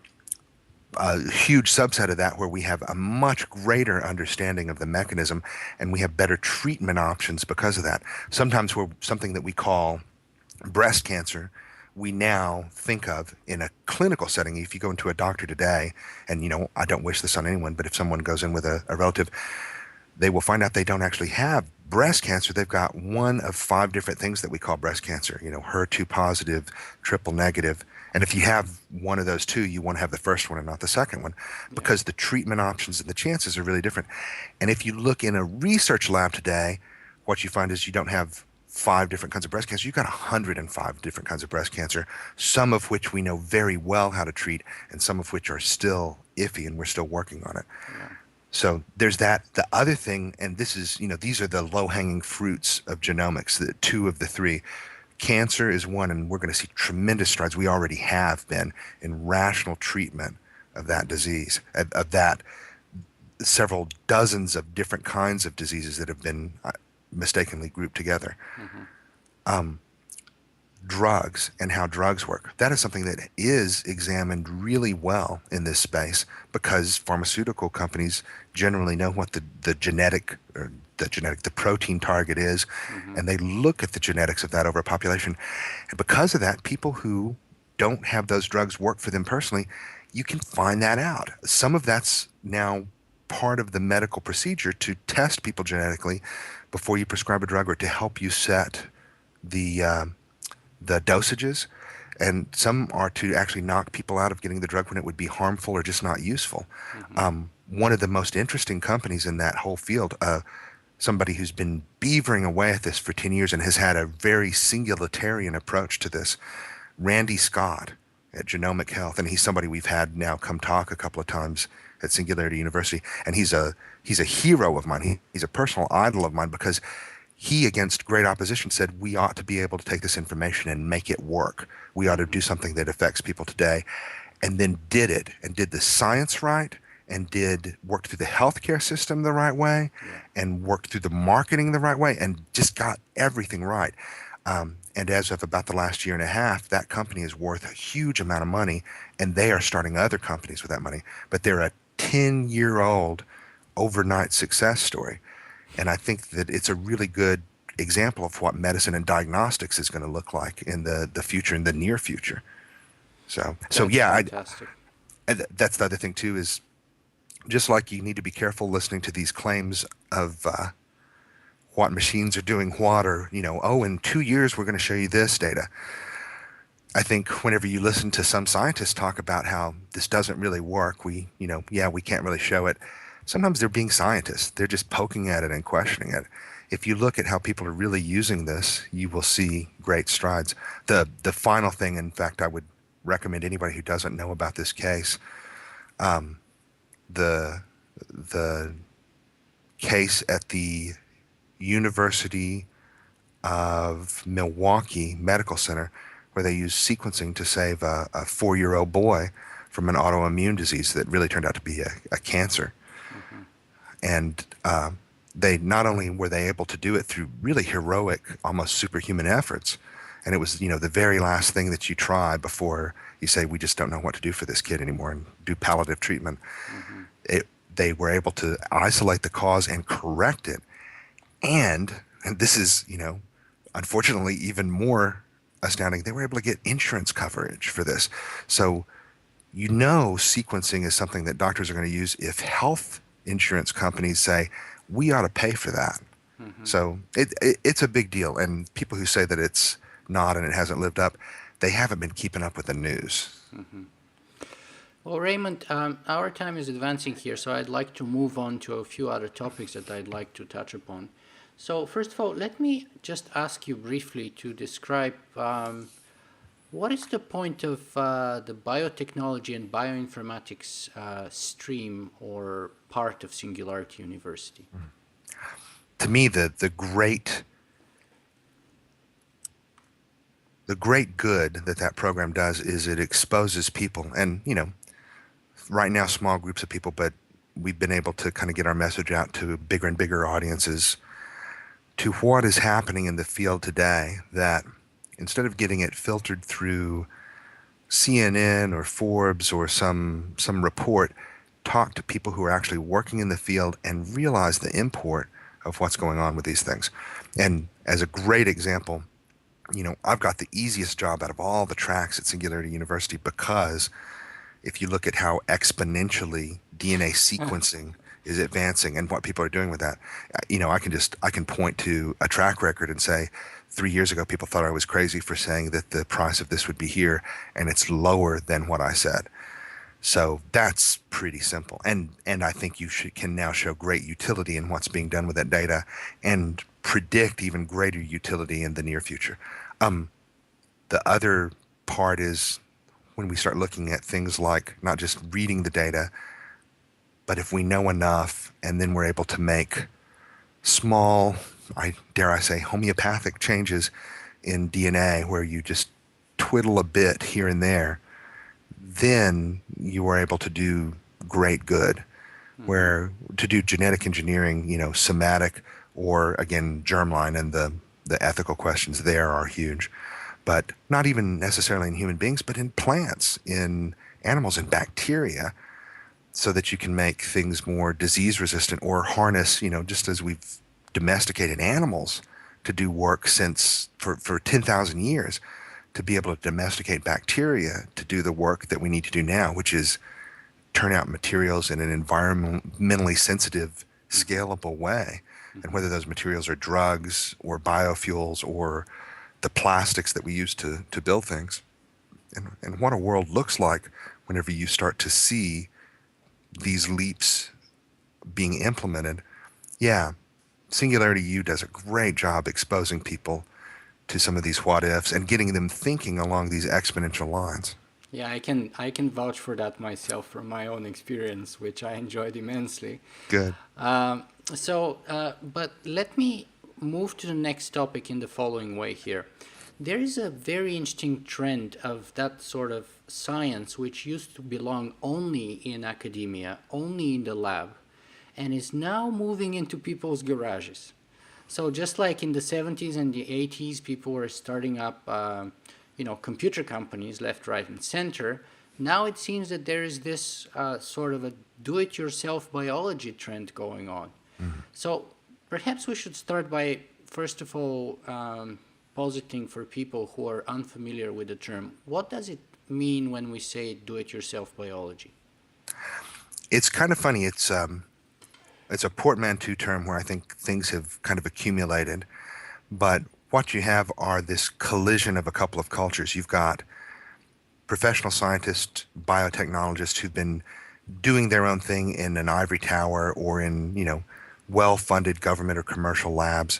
a huge subset of that where we have a much greater understanding of the mechanism, and we have better treatment options because of that. Sometimes we're something that we call breast cancer, we now think of in a clinical setting. If you go into a doctor today, and I don't wish this on anyone, but if someone goes in with a relative, they will find out they don't actually have breast cancer. They've got one of 5 different things that we call breast cancer, HER2 positive, triple negative. And if you have one of those 2, you want to have the first one and not the second one, because the treatment options and the chances are really different. And if you look in a research lab today, what you find is you don't have 5 different kinds of breast cancer. You've got 105 different kinds of breast cancer, some of which we know very well how to treat, and some of which are still iffy, and we're still working on it. Yeah. So there's that. The other thing, and this is, these are the low-hanging fruits of genomics, the 2 of the 3. Cancer is one, and we're going to see tremendous strides. We already have been in rational treatment of that disease, of that several dozens of different kinds of diseases that have been mistakenly grouped together. Mm-hmm. Drugs and how drugs work. That is something that is examined really well in this space, because pharmaceutical companies generally know what the protein target is, mm-hmm. and they look at the genetics of that over a population. And because of that, people who don't have those drugs work for them personally, you can find that out. Some of that's now part of the medical procedure to test people genetically before you prescribe a drug, or to help you set the dosages, and some are to actually knock people out of getting the drug when it would be harmful or just not useful. Mm-hmm. One of the most interesting companies in that whole field, somebody who's been beavering away at this for 10 years and has had a very singularitarian approach to this, Randy Scott at Genomic Health, and he's somebody we've had now come talk a couple of times at Singularity University, and he's a hero of mine. He's a personal idol of mine because he, against great opposition, said we ought to be able to take this information and make it work. We ought to do something that affects people today, and then did it, and did the science right, and did work through the healthcare system the right way, and worked through the marketing the right way, and just got everything right. And as of about the last year and a half, that company is worth a huge amount of money, and they are starting other companies with that money. But they're a 10-year-old overnight success story. And I think that it's a really good example of what medicine and diagnostics is going to look like in the future, in the near future. So yeah, fantastic. That's the other thing too, is just like you need to be careful listening to these claims of what machines are doing what, or, oh, in 2 years we're going to show you this data. I think whenever you listen to some scientists talk about how this doesn't really work, we can't really show it. Sometimes they're being scientists. They're just poking at it and questioning it. If you look at how people are really using this, you will see great strides. The final thing, in fact, I would recommend anybody who doesn't know about this case, the case at the University of Milwaukee Medical Center, where they used sequencing to save a 4-year-old boy from an autoimmune disease that really turned out to be a cancer. And they not only were they able to do it through really heroic, almost superhuman efforts, and it was the very last thing that you try before you say we just don't know what to do for this kid anymore and do palliative treatment. They were able to isolate the cause and correct it, and this is unfortunately even more astounding. They were able to get insurance coverage for this. So sequencing is something that doctors are going to use if health insurance companies say we ought to pay for that. So it's a big deal, and people who say that it's not and it hasn't lived up, they haven't been keeping up with the news. Well, Raymond, our time is advancing here, so I'd like to move on to a few other topics that I'd like to touch upon. So first of all, let me just ask you briefly to describe what is the point of the biotechnology and bioinformatics stream or part of Singularity University? To me, the great good that program does is it exposes people, and right now small groups of people, but we've been able to kind of get our message out to bigger and bigger audiences, to what is happening in the field today, that instead of getting it filtered through CNN or Forbes or some report, talk to people who are actually working in the field and realize the import of what's going on with these things. And as a great example, I've got the easiest job out of all the tracks at Singularity University, because if you look at how exponentially DNA sequencing is advancing and what people are doing with that, I can point to a track record and say, 3 years ago, people thought I was crazy for saying that the price of this would be here, and it's lower than what I said. So that's pretty simple. And I think you can now show great utility in what's being done with that data and predict even greater utility in the near future. The other part is when we start looking at things like not just reading the data, but if we know enough and then we're able to make small, dare I say, homeopathic changes in DNA where you just twiddle a bit here and there, then you are able to do great good. Where to do genetic engineering, somatic or, again, germline, and the ethical questions there are huge. But not even necessarily in human beings, but in plants, in animals, in bacteria, so that you can make things more disease resistant or harness, just as we've domesticated animals to do work for 10,000 years, to be able to domesticate bacteria to do the work that we need to do now, which is turn out materials in an environmentally sensitive, scalable way. And whether those materials are drugs or biofuels or the plastics that we use to build things. And what a world looks like whenever you start to see these leaps being implemented. Yeah, Singularity U does a great job exposing people to some of these what ifs and getting them thinking along these exponential lines. Yeah, I can vouch for that myself from my own experience, which I enjoyed immensely. Good. But let me move to the next topic in the following way here. There is a very interesting trend of that sort of science which used to belong only in academia, only in the lab, and is now moving into people's garages. So just like in the 70s and the 80s, people were starting up, computer companies left, right, and center. Now it seems that there is this sort of a do-it-yourself biology trend going on. Mhm. So perhaps we should start by, first of all, positing for people who are unfamiliar with the term, what does it mean when we say do-it-yourself biology? It's kind of funny. It's a portmanteau term where I think things have kind of accumulated. But what you have are this collision of a couple of cultures. You've got professional scientists, biotechnologists who've been doing their own thing in an ivory tower or in, well-funded government or commercial labs.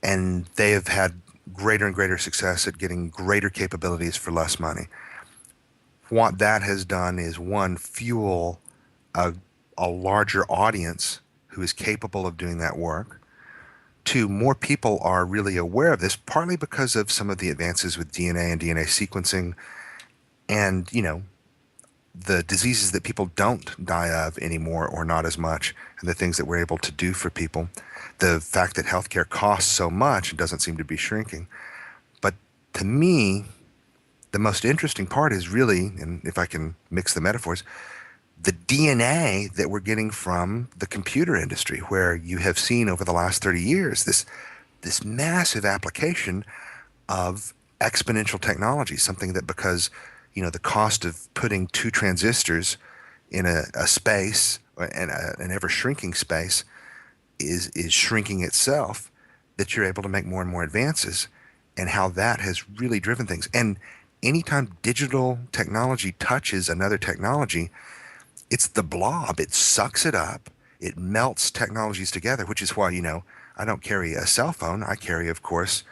And they have had greater and greater success at getting greater capabilities for less money. What that has done is, one, fuel a, a larger audience who is capable of doing that work. Two, more people are really aware of this, partly because of some of the advances with DNA and DNA sequencing and, the diseases that people don't die of anymore or not as much, and the things that we're able to do for people. The fact that healthcare costs so much and doesn't seem to be shrinking. But to me, the most interesting part is really, and if I can mix the metaphors, the DNA that we're getting from the computer industry, where you have seen over the last 30 years this massive application of exponential technology, something that, because the cost of putting two transistors in a space, and an ever shrinking space, is shrinking itself, that you're able to make more and more advances, and how that has really driven things. And anytime digital technology touches another technology, it's the blob. It sucks it up. It melts technologies together, which is why, I don't carry a cell phone. I carry, of course,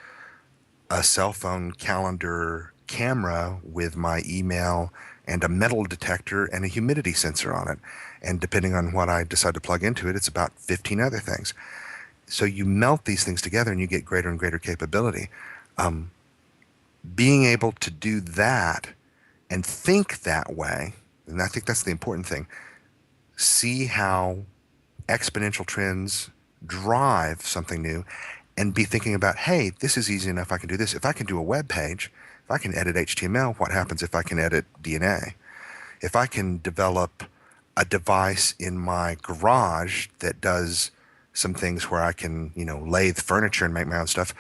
a cell phone calendar camera with my email and a metal detector and a humidity sensor on it. And depending on what I decide to plug into it, it's about 15 other things. So you melt these things together and you get greater and greater capability. Um, Being able to do that and think that way, and I think that's the important thing, see how exponential trends drive something new, and be thinking about, hey, this is easy enough. I can do this. If I can do a web page, if I can edit HTML, what happens if I can edit DNA? If I can develop a device in my garage that does some things where I can, lathe furniture and make my own stuff,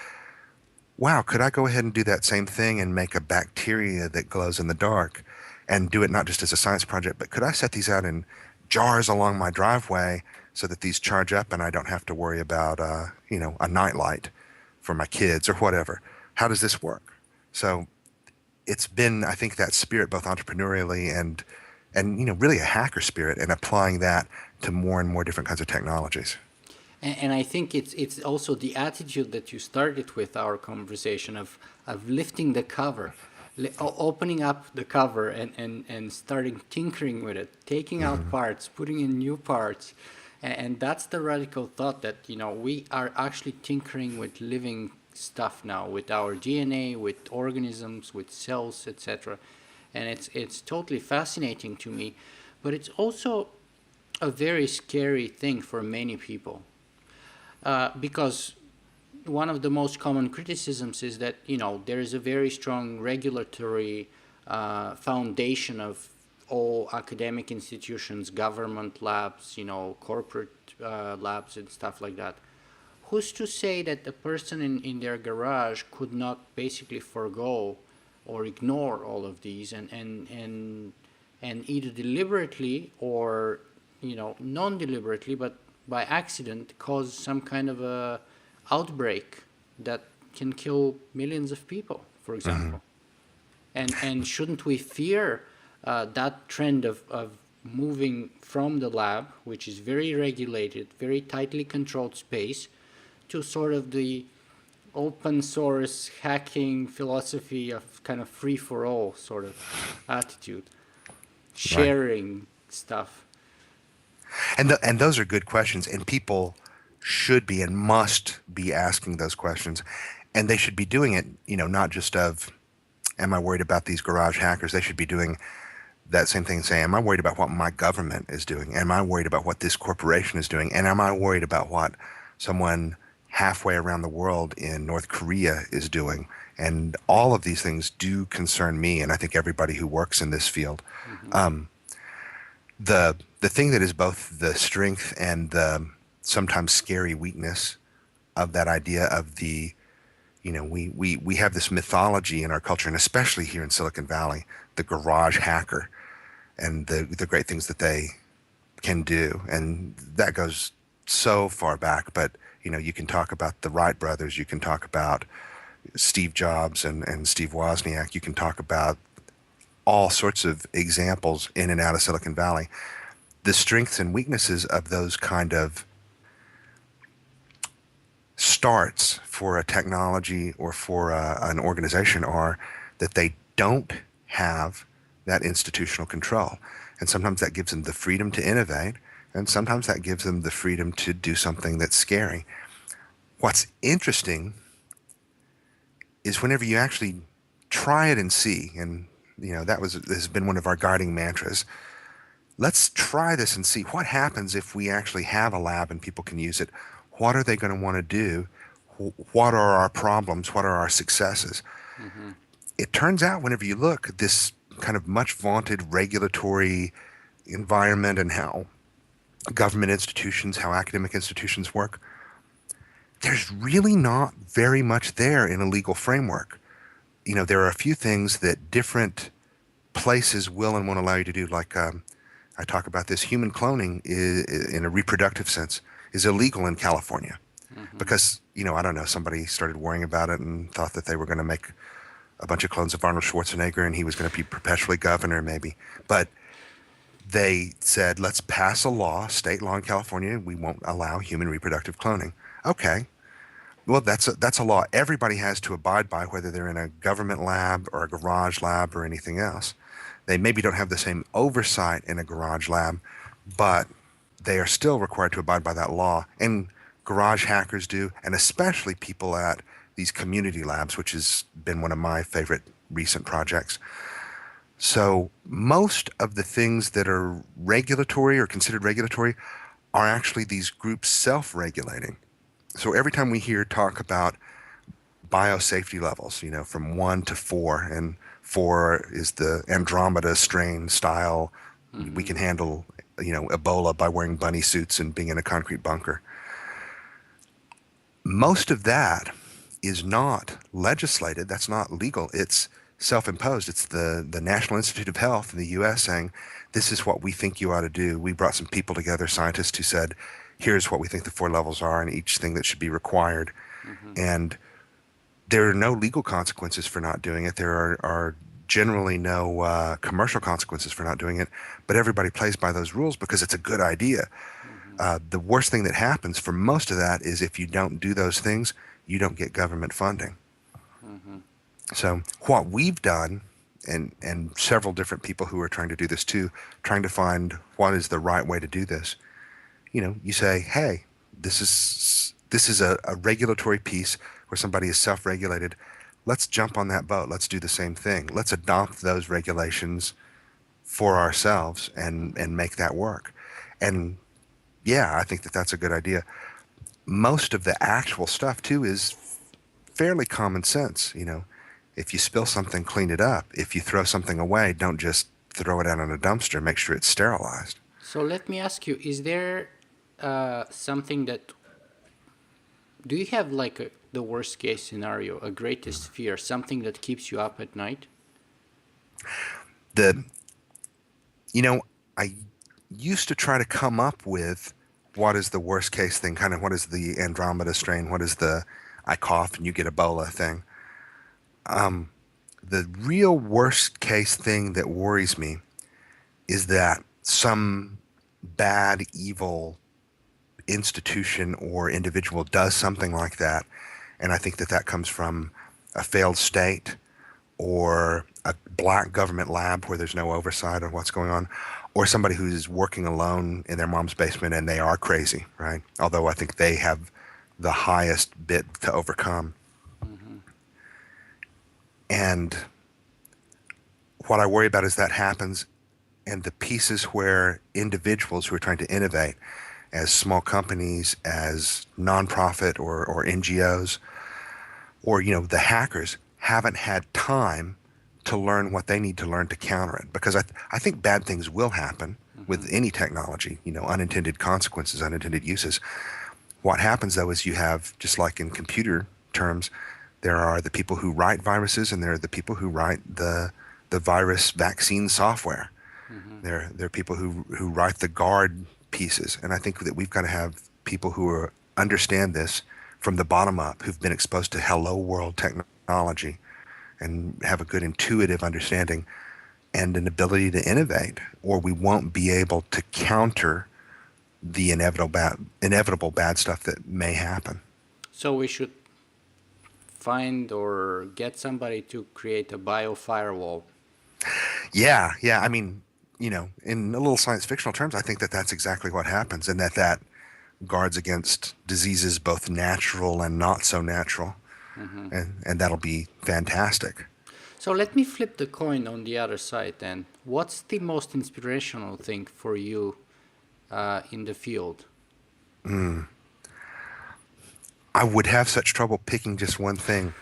wow, could I go ahead and do that same thing and make a bacteria that glows in the dark and do it not just as a science project, but could I set these out in jars along my driveway so that these charge up and I don't have to worry about, a nightlight for my kids or whatever? How does this work? So it's been, I think, that spirit, both entrepreneurially and really a hacker spirit, and applying that to more and more different kinds of technologies. And I think it's also the attitude that you started with our conversation of lifting the cover, opening up the cover and starting tinkering with it, taking out parts, putting in new parts. And that's the radical thought that, we are actually tinkering with living stuff now, with our DNA, with organisms, with cells, etc. And it's totally fascinating to me, but it's also a very scary thing for many people. Because one of the most common criticisms is that there is a very strong regulatory foundation of all academic institutions, government labs, corporate labs and stuff like that. Who's to say that the person in their garage could not basically forego or ignore all of these and either deliberately or non-deliberately, but by accident, cause some kind of a outbreak that can kill millions of people, for example. And shouldn't we fear that trend of moving from the lab, which is very regulated, very tightly controlled space, to sort of the open source hacking philosophy of kind of free for all sort of attitude, Right. sharing stuff. And those are good questions, and people should be and must be asking those questions, and they should be doing it, not just of, am I worried about these garage hackers? They should be doing that same thing, saying, am I worried about what my government is doing? Am I worried about what this corporation is doing? And am I worried about what someone halfway around the world in North Korea is doing? And all of these things do concern me, and I think everybody who works in this field. Um, the thing that is both the strength and the sometimes scary weakness of that idea of the, we have this mythology in our culture, and especially here in Silicon Valley, the garage hacker and the great things that they can do. And that goes so far back, but you can talk about the Wright brothers, you can talk about Steve Jobs and Steve Wozniak, you can talk about all sorts of examples in and out of Silicon Valley. The strengths and weaknesses of those kind of starts for a technology or for an organization are that they don't have that institutional control. And sometimes that gives them the freedom to innovate, and sometimes that gives them the freedom to do something that's scary. What's interesting is whenever you actually try it and see, and this has been one of our guiding mantras. Let's try this and see what happens if we actually have a lab and people can use it. What are they going to want to do? What are our problems? What are our successes? Mm-hmm. It turns out whenever you look at this kind of much vaunted regulatory environment and how government institutions, how academic institutions work, there's really not very much there in a legal framework. There are a few things that different places will and won't allow you to do, like I talk about this. Human cloning in a reproductive sense is illegal in California because, I don't know, somebody started worrying about it and thought that they were going to make a bunch of clones of Arnold Schwarzenegger and he was going to be perpetually governor maybe. But they said, let's pass a law, state law in California, we won't allow human reproductive cloning. Okay. Well, that's a law everybody has to abide by, whether they're in a government lab or a garage lab or anything else. They maybe don't have the same oversight in a garage lab, but they are still required to abide by that law. And garage hackers do, and especially people at these community labs, which has been one of my favorite recent projects. So most of the things that are regulatory or considered regulatory are actually these groups self-regulating. So every time we hear talk about biosafety levels, from 1 to 4, and 4 is the Andromeda strain style. We can handle, Ebola by wearing bunny suits and being in a concrete bunker. Most of that is not legislated. That's not legal. It's self-imposed. It's the National Institute of Health in the U.S. saying, this is what we think you ought to do. We brought some people together, scientists, who said, here's what we think the 4 levels are and each thing that should be required. And there are no legal consequences for not doing it. There are generally no commercial consequences for not doing it, but everybody plays by those rules because it's a good idea. The worst thing that happens for most of that is if you don't do those things, you don't get government funding. So what we've done, and several different people who are trying to do this too, trying to find what is the right way to do this. You say, hey, this is a regulatory piece where somebody is self-regulated. Let's jump on that boat. Let's do the same thing. Let's adopt those regulations for ourselves and make that work. And yeah, I think that that's a good idea. Most of the actual stuff too is fairly common sense. If you spill something, clean it up. If you throw something away, don't just throw it out in a dumpster. Make sure it's sterilized. So let me ask you, is there something that, do you have like the worst case scenario, a greatest fear, something that keeps you up at night? I used to try to come up with what is the worst case thing, kind of what is the Andromeda strain, what is the I cough and you get Ebola thing. The real worst case thing that worries me is that some bad, evil institution or individual does something like that, And I think that that comes from a failed state or a black government lab where there's no oversight of what's going on, or somebody who's working alone in their mom's basement and they are crazy, right? Although I think they have the highest bit to overcome. Mm-hmm. And what I worry about is that happens, and the pieces where individuals who are trying to innovate, as small companies, as nonprofit or NGOs, or the hackers haven't had time to learn what they need to learn to counter it. Because I think bad things will happen with any technology, unintended consequences, unintended uses. What happens though is you have, just like in computer terms, there are the people who write viruses and there are the people who write the virus vaccine software. Mm-hmm. There are people who write the guard pieces. And I think that we've got to have people who understand this from the bottom up, who've been exposed to hello world technology and have a good intuitive understanding and an ability to innovate, or we won't be able to counter the inevitable bad stuff that may happen. So we should find or get somebody to create a bio firewall. Yeah. I mean, in a little science fictional terms, I think that that's exactly what happens, and that guards against diseases both natural and not so natural. Mm-hmm. And that'll be fantastic. So let me flip the coin on the other side then. What's the most inspirational thing for you in the field? I would have such trouble picking just one thing.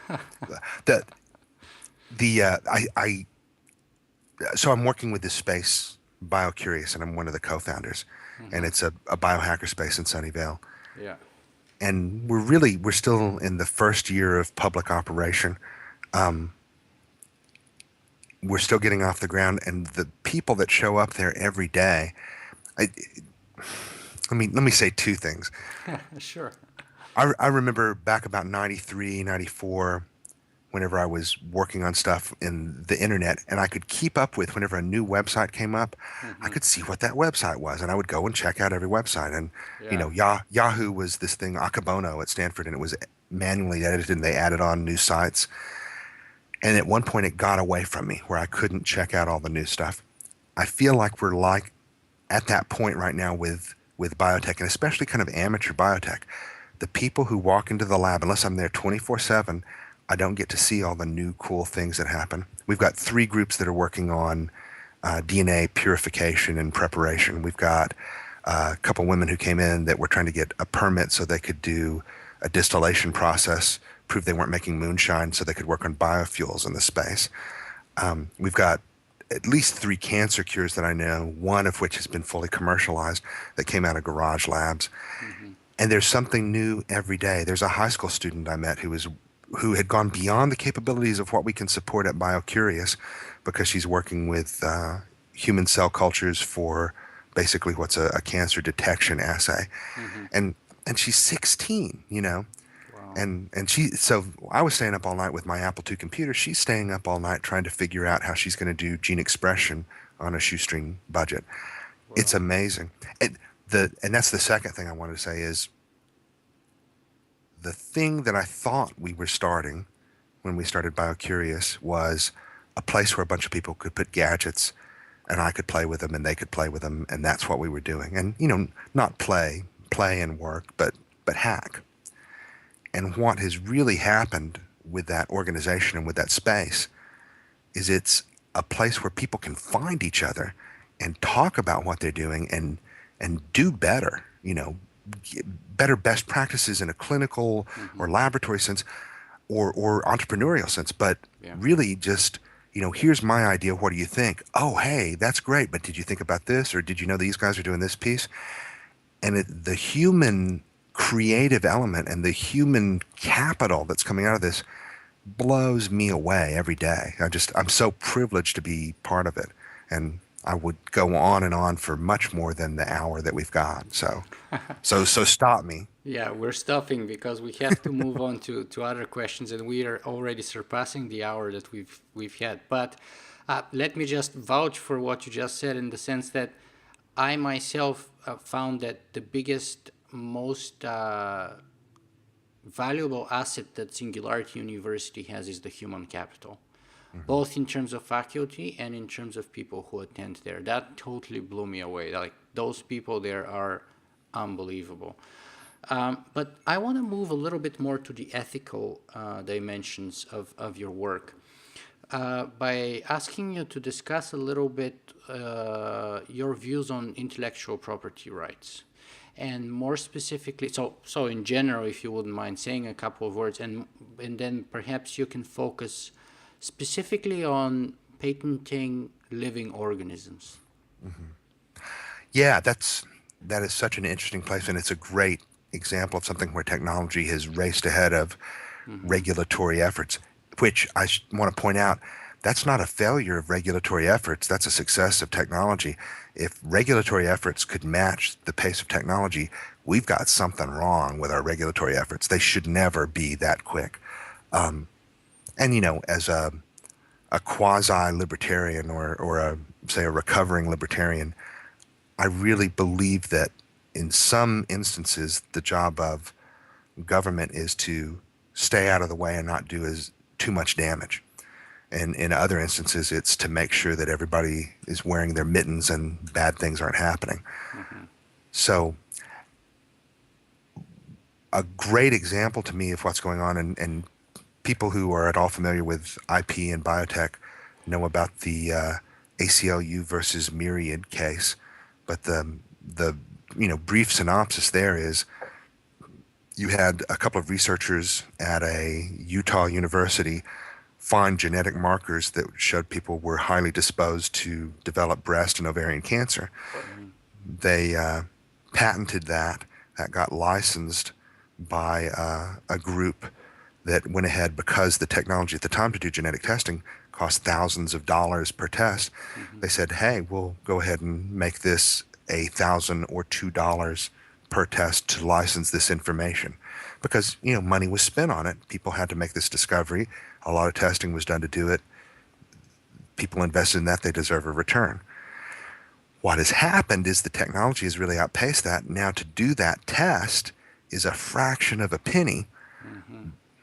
the the I So I'm working with this space, BioCurious, and I'm one of the co-founders. Mm-hmm. And it's a biohacker space in Sunnyvale. Yeah. And we're still in the first year of public operation. We're still getting off the ground, and the people that show up there every day, let me say two things. Sure. I remember back about 93, 94, whenever I was working on stuff in the internet, and I could keep up with whenever a new website came up, Mm-hmm. I could see what that website was, and I would go and check out every website. And Yeah. Yahoo was this thing, Akabono at Stanford, and it was manually edited, and they added on new sites. And at one point, it got away from me where I couldn't check out all the new stuff. I feel like we're at that point right now with biotech, and especially kind of amateur biotech. The people who walk into the lab, unless I'm there 24/7, I don't get to see all the new cool things that happen. We've got 3 groups that are working on DNA purification and preparation. We've got a couple women who came in that were trying to get a permit so they could do a distillation process, prove they weren't making moonshine so they could work on biofuels in the space. We've got at least 3 cancer cures that I know, one of which has been fully commercialized, that came out of garage labs. Mm-hmm. And there's something new every day. There's a high school student I met who had gone beyond the capabilities of what we can support at BioCurious, because she's working with human cell cultures for basically what's a cancer detection assay. Mm-hmm. And she's 16, Wow. And so I was staying up all night with my Apple II computer. She's staying up all night trying to figure out how she's going to do gene expression on a shoestring budget. Wow. It's amazing. And that's the second thing I wanted to say is the thing that I thought we were starting when we started BioCurious was a place where a bunch of people could put gadgets and I could play with them and they could play with them, and that's what we were doing. And not play and work, but hack. And what has really happened with that organization and with that space is it's a place where people can find each other and talk about what they're doing and do better, better best practices in a clinical or laboratory sense or entrepreneurial sense. But really just, here's my idea. What do you think? Oh, hey, that's great. But did you think about this? Or did you know these guys are doing this piece? And the human creative element and the human capital that's coming out of this blows me away every day. I'm so privileged to be part of it. And I would go on and on for much more than the hour that we've got. So stop me. Yeah, we're stopping because we have to move on to other questions, and we are already surpassing the hour that we've had. But let me just vouch for what you just said, in the sense that I myself found that the biggest, most valuable asset that Singularity University has is the human capital, both in terms of faculty and in terms of people who attend there. That totally blew me away. Like, those people there are unbelievable. But I want to move a little bit more to the ethical dimensions of your work by asking you to discuss a little bit your views on intellectual property rights. And more specifically, so in general, if you wouldn't mind saying a couple of words, and then perhaps you can focus specifically on patenting living organisms. Yeah, that is such an interesting place, and it's a great example of something where technology has raced ahead of regulatory efforts, which I want to point out, that's not a failure of regulatory efforts, that's a success of technology. If regulatory efforts could match the pace of technology, we've got something wrong with our regulatory efforts. They should never be that quick. And, as a quasi-libertarian or say a recovering libertarian, I really believe that in some instances, the job of government is to stay out of the way and not do too much damage. And in other instances, it's to make sure that everybody is wearing their mittens and bad things aren't happening. So a great example to me of what's going on, and people who are at all familiar with IP and biotech know about the ACLU versus Myriad case. But the brief synopsis there is you had a couple of researchers at a Utah university find genetic markers that showed people were highly disposed to develop breast and ovarian cancer. They patented that. That got licensed by a group that went ahead, because the technology at the time to do genetic testing cost thousands of dollars per test. They said, hey, we'll go ahead and make this $1,000 or $2 per test to license this information, because money was spent on it. People had to make this discovery. A lot of testing was done to do it. People invested in that. They deserve a return. What has happened is the technology has really outpaced that. Now to do that test is a fraction of a penny,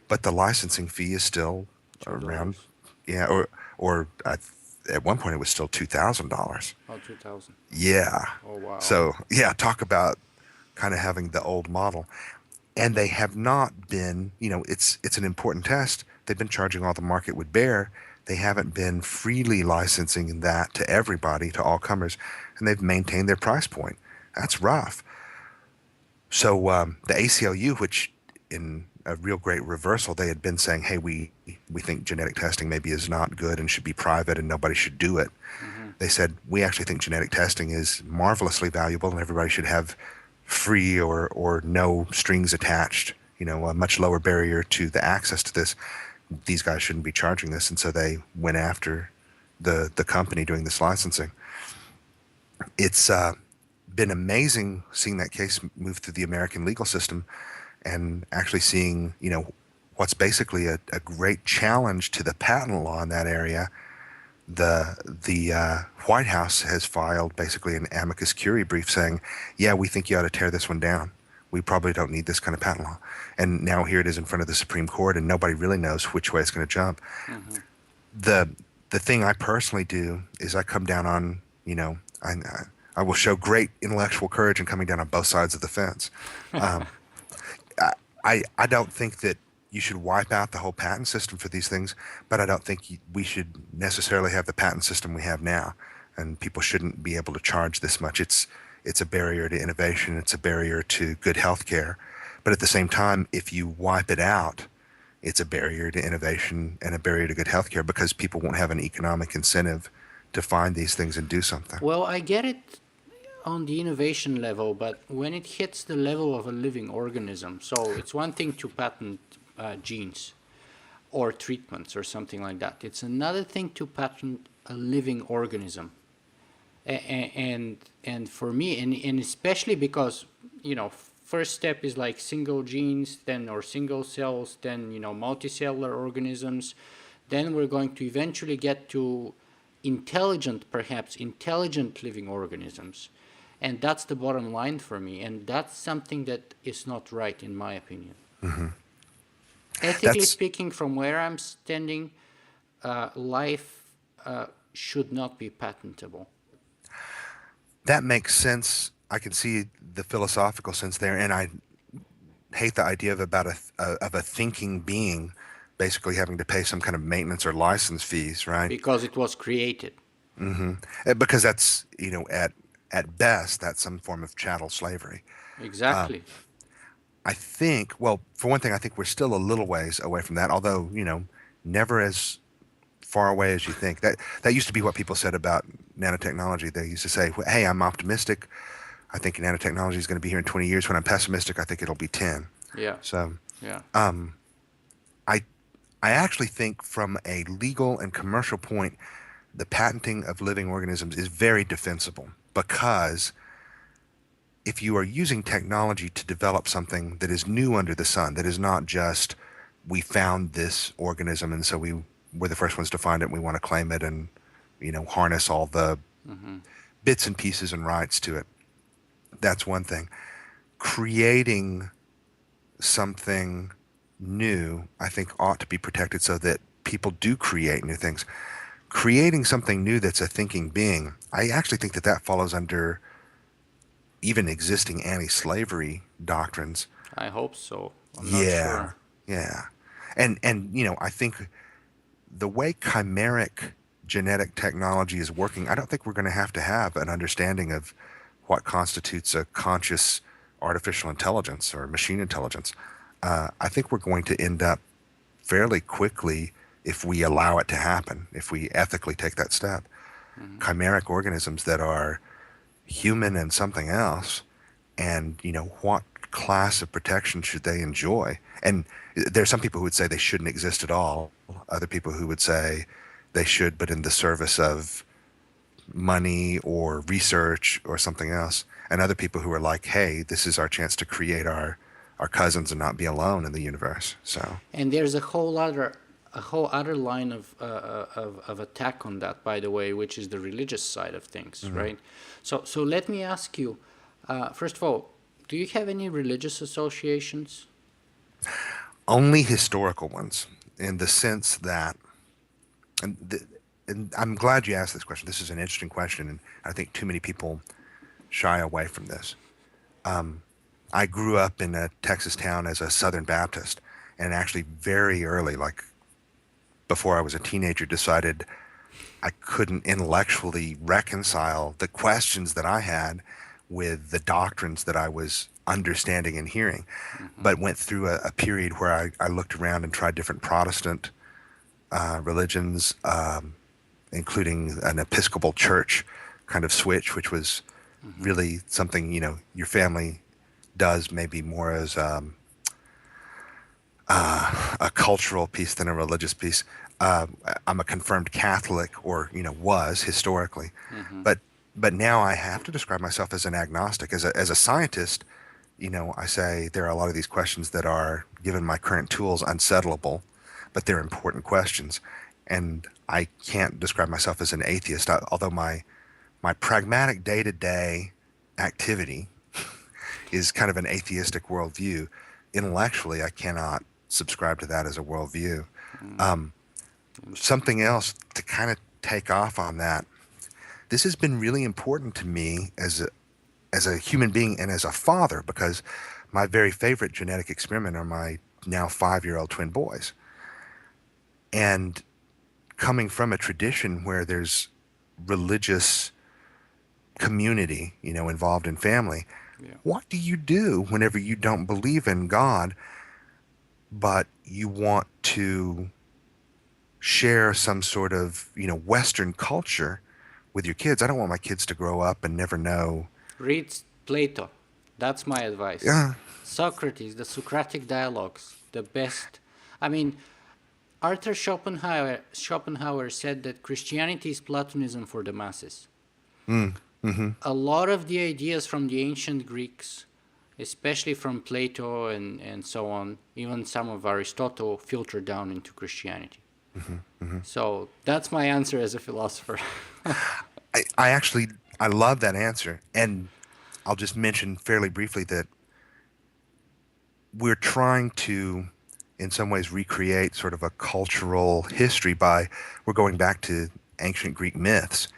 but the licensing fee is still around, or at one point it was still $2,000. Oh, 2000. Yeah. Oh, wow. So yeah, talk about kind of having the old model. And they have not been, it's an important test. They've been charging all the market would bear. They haven't been freely licensing that to everybody, to all comers, and they've maintained their price point. That's rough. So the ACLU, which in a real great reversal, they had been saying, hey, we think genetic testing maybe is not good and should be private and nobody should do it. They said, we actually think genetic testing is marvelously valuable and everybody should have free or no strings attached, a much lower barrier to the access to this. These guys shouldn't be charging this. And so they went after the company doing this licensing. It's been amazing seeing that case move through the American legal system and actually seeing, what's basically a great challenge to the patent law in that area. The White House has filed basically an amicus curiae brief saying, yeah, we think you ought to tear this one down. We probably don't need this kind of patent law. And now here it is in front of the Supreme Court, and nobody really knows which way it's going to jump. The thing I personally do is I come down on, I will show great intellectual courage in coming down on both sides of the fence. I don't think that you should wipe out the whole patent system for these things, but I don't think we should necessarily have the patent system we have now, and people shouldn't be able to charge this much. It's a barrier to innovation. It's a barrier to good health care. But at the same time, if you wipe it out, it's a barrier to innovation and a barrier to good health care, because people won't have an economic incentive to find these things and do something. Well, I get it on the innovation level, but when it hits the level of a living organism, so it's one thing to patent genes or treatments or something like that. It's another thing to patent a living organism. And for me, and especially because, first step is like single genes, then or single cells, then, multicellular organisms. Then we're going to eventually get to intelligent living organisms. And that's the bottom line for me. And that's something that is not right, in my opinion. Ethically That's speaking, from where I'm standing, life should not be patentable. that makes sense. I can see the philosophical sense there, and I hate the idea of a thinking being basically having to pay some kind of maintenance or license fees, right? Because it was created. Because that's, at best that's some form of chattel slavery. Exactly. I think, well, for one thing, I think we're still a little ways away from that, although, never as far away as you think. That used to be what people said about nanotechnology. They used to say, "Hey, I'm optimistic. I think nanotechnology is going to be here in 20 years. When I'm pessimistic, I think it'll be 10." Yeah. So Yeah. I I actually think from a legal and commercial point, the patenting of living organisms is very defensible, because if you are using technology to develop something that is new under the sun, that is not just we found this organism and so we were the first ones to find it and we want to claim it and harness all the bits and pieces and rights to it. That's one thing. Creating something new, I think, ought to be protected so that people do create new things. Creating something new that's a thinking being, I actually think that follows under even existing anti-slavery doctrines. I hope so. I'm not Yeah, sure. yeah. And I think the way chimeric genetic technology is working, I don't think we're going to have an understanding of what constitutes a conscious artificial intelligence or machine intelligence. I think we're going to end up fairly quickly, if we allow it to happen, if we ethically take that step, chimeric organisms that are human and something else, and what class of protection should they enjoy? And there's some people who would say they shouldn't exist at all, other people who would say they should, but in the service of money or research or something else, and other people who are like, hey, this is our chance to create our cousins and not be alone in the universe. So And there's a whole other line of attack on that, by the way, which is the religious side of things, right? So let me ask you, first of all, do you have any religious associations? only historical ones, in the sense that, and, and I'm glad you asked this question. This is an interesting question, and I think too many people shy away from this. I grew up in a Texas town as a Southern Baptist, and actually very early, like before I was a teenager, decided I couldn't intellectually reconcile the questions that I had with the doctrines that I was understanding and hearing, but went through a period where I looked around and tried different Protestant religions, including an Episcopal church kind of switch, which was really something, your family does maybe more as a cultural piece than a religious piece. I'm a confirmed Catholic, or was historically, but now I have to describe myself as an agnostic. As a scientist, I say there are a lot of these questions that are, given my current tools, unsettlable, but they're important questions, and I can't describe myself as an atheist. Although my pragmatic day-to-day activity is kind of an atheistic worldview, intellectually I cannot subscribe to that as a worldview. Something else to kind of take off on that. This has been really important to me as a human being and as a father, because my very favorite genetic experiment are my now 5-year-old twin boys. And coming from a tradition where there's religious community, involved in family, Yeah. what do you do whenever you don't believe in God, but you want to share some sort of, Western culture with your kids? I don't want my kids to grow up and never know. Read Plato. That's my advice. Yeah. Socrates, the Socratic dialogues, the best. I mean, Arthur Schopenhauer said that Christianity is Platonism for the masses. A lot of the ideas from the ancient Greeks, especially from Plato and so on, even some of Aristotle, filter down into Christianity. So that's my answer as a philosopher. I love that answer. And I'll just mention fairly briefly that we're trying to in some ways recreate sort of a cultural history we're going back to ancient Greek myths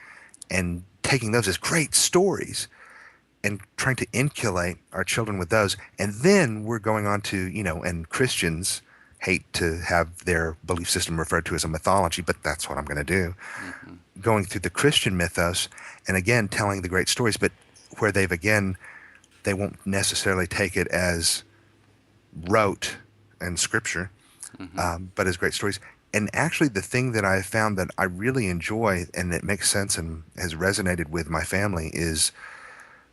and taking those as great stories and trying to inculcate our children with those. And then we're going on to, and Christians hate to have their belief system referred to as a mythology, but that's what I'm going to do. Mm-hmm. Going through the Christian mythos and again telling the great stories, but where they won't necessarily take it as rote and scripture, mm-hmm. But as great stories. And actually the thing that I found that I really enjoy and that makes sense and has resonated with my family is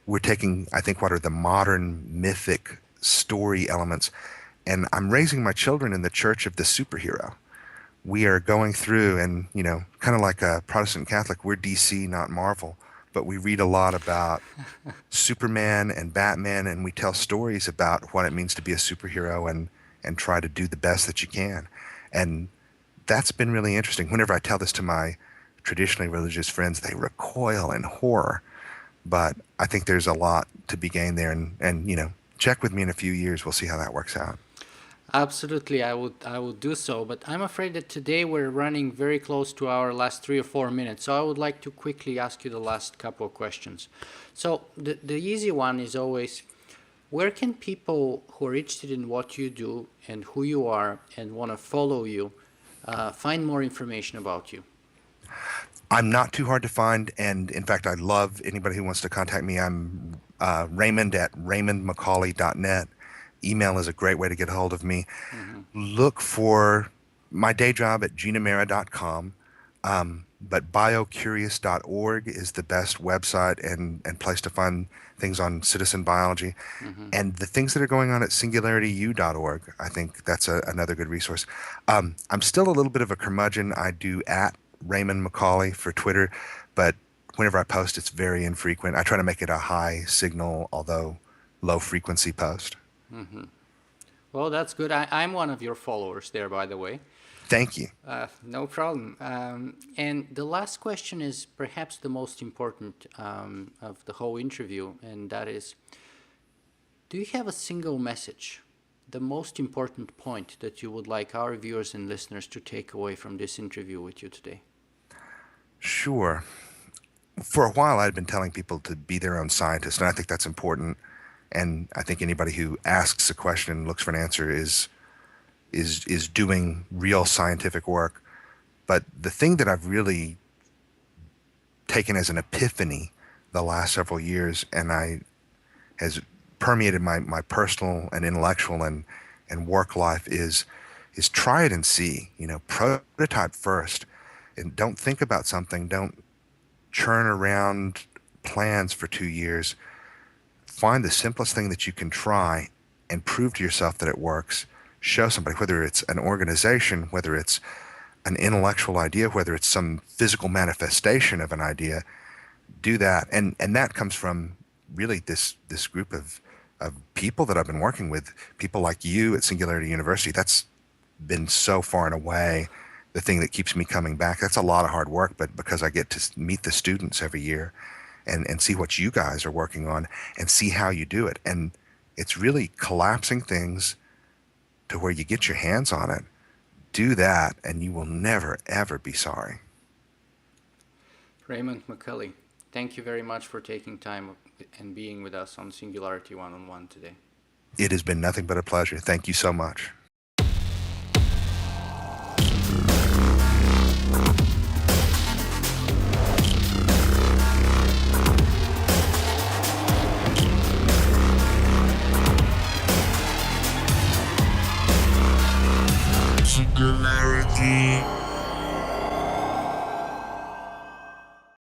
we're taking, I think, what are the modern mythic story elements, and I'm raising my children in the church of the superhero. We are going through and, kind of like a Protestant Catholic, we're DC, not Marvel, but we read a lot about Superman and Batman, and we tell stories about what it means to be a superhero and try to do the best that you can. And that's been really interesting. Whenever I tell this to my traditionally religious friends, they recoil in horror. But I think there's a lot to be gained there, and check with me in a few years. We'll see how that works out. Absolutely, I would do so. But I'm afraid that today we're running very close to our last 3 or 4 minutes. So I would like to quickly ask you the last couple of questions. So the easy one is always, where can people who are interested in what you do and who you are and want to follow you find more information about you? I'm not too hard to find, and in fact, I love anybody who wants to contact me. I'm Raymond at raymondmccauley.net. Email is a great way to get a hold of me. Mm-hmm. Look for my day job at genomera.com, but biocurious.org is the best website and place to find things on citizen biology. Mm-hmm. And the things that are going on at singularityu.org, I think that's another good resource. I'm still a little bit of a curmudgeon. I do at Raymond McCauley for Twitter, but whenever I post, it's very infrequent. I try to make it a high signal, although low frequency post. Mm-hmm. Well, that's good. I'm one of your followers there, by the way. Thank you. No problem. And the last question is perhaps the most important of the whole interview, and that is, do you have a single message, the most important point that you would like our viewers and listeners to take away from this interview with you today? Sure. For a while, I'd been telling people to be their own scientist, and I think that's important. And I think anybody who asks a question and looks for an answer is doing real scientific work. But the thing that I've really taken as an epiphany the last several years, and has permeated my personal and intellectual and work life, is try it and see. Prototype first, and don't think about something. Don't churn around plans for 2 years. Find the simplest thing that you can try and prove to yourself that it works. Show somebody, whether it's an organization, whether it's an intellectual idea, whether it's some physical manifestation of an idea. Do that. And that comes from really this group of people that I've been working with, people like you at Singularity University. That's been so far and away the thing that keeps me coming back. That's a lot of hard work, but because I get to meet the students every year and see what you guys are working on and see how you do it. And it's really collapsing things to where you get your hands on it. Do that, and you will never, ever be sorry. Raymond McCauley, thank you very much for taking time and being with us on Singularity One-on-One today. It has been nothing but a pleasure. Thank you so much. Singularity.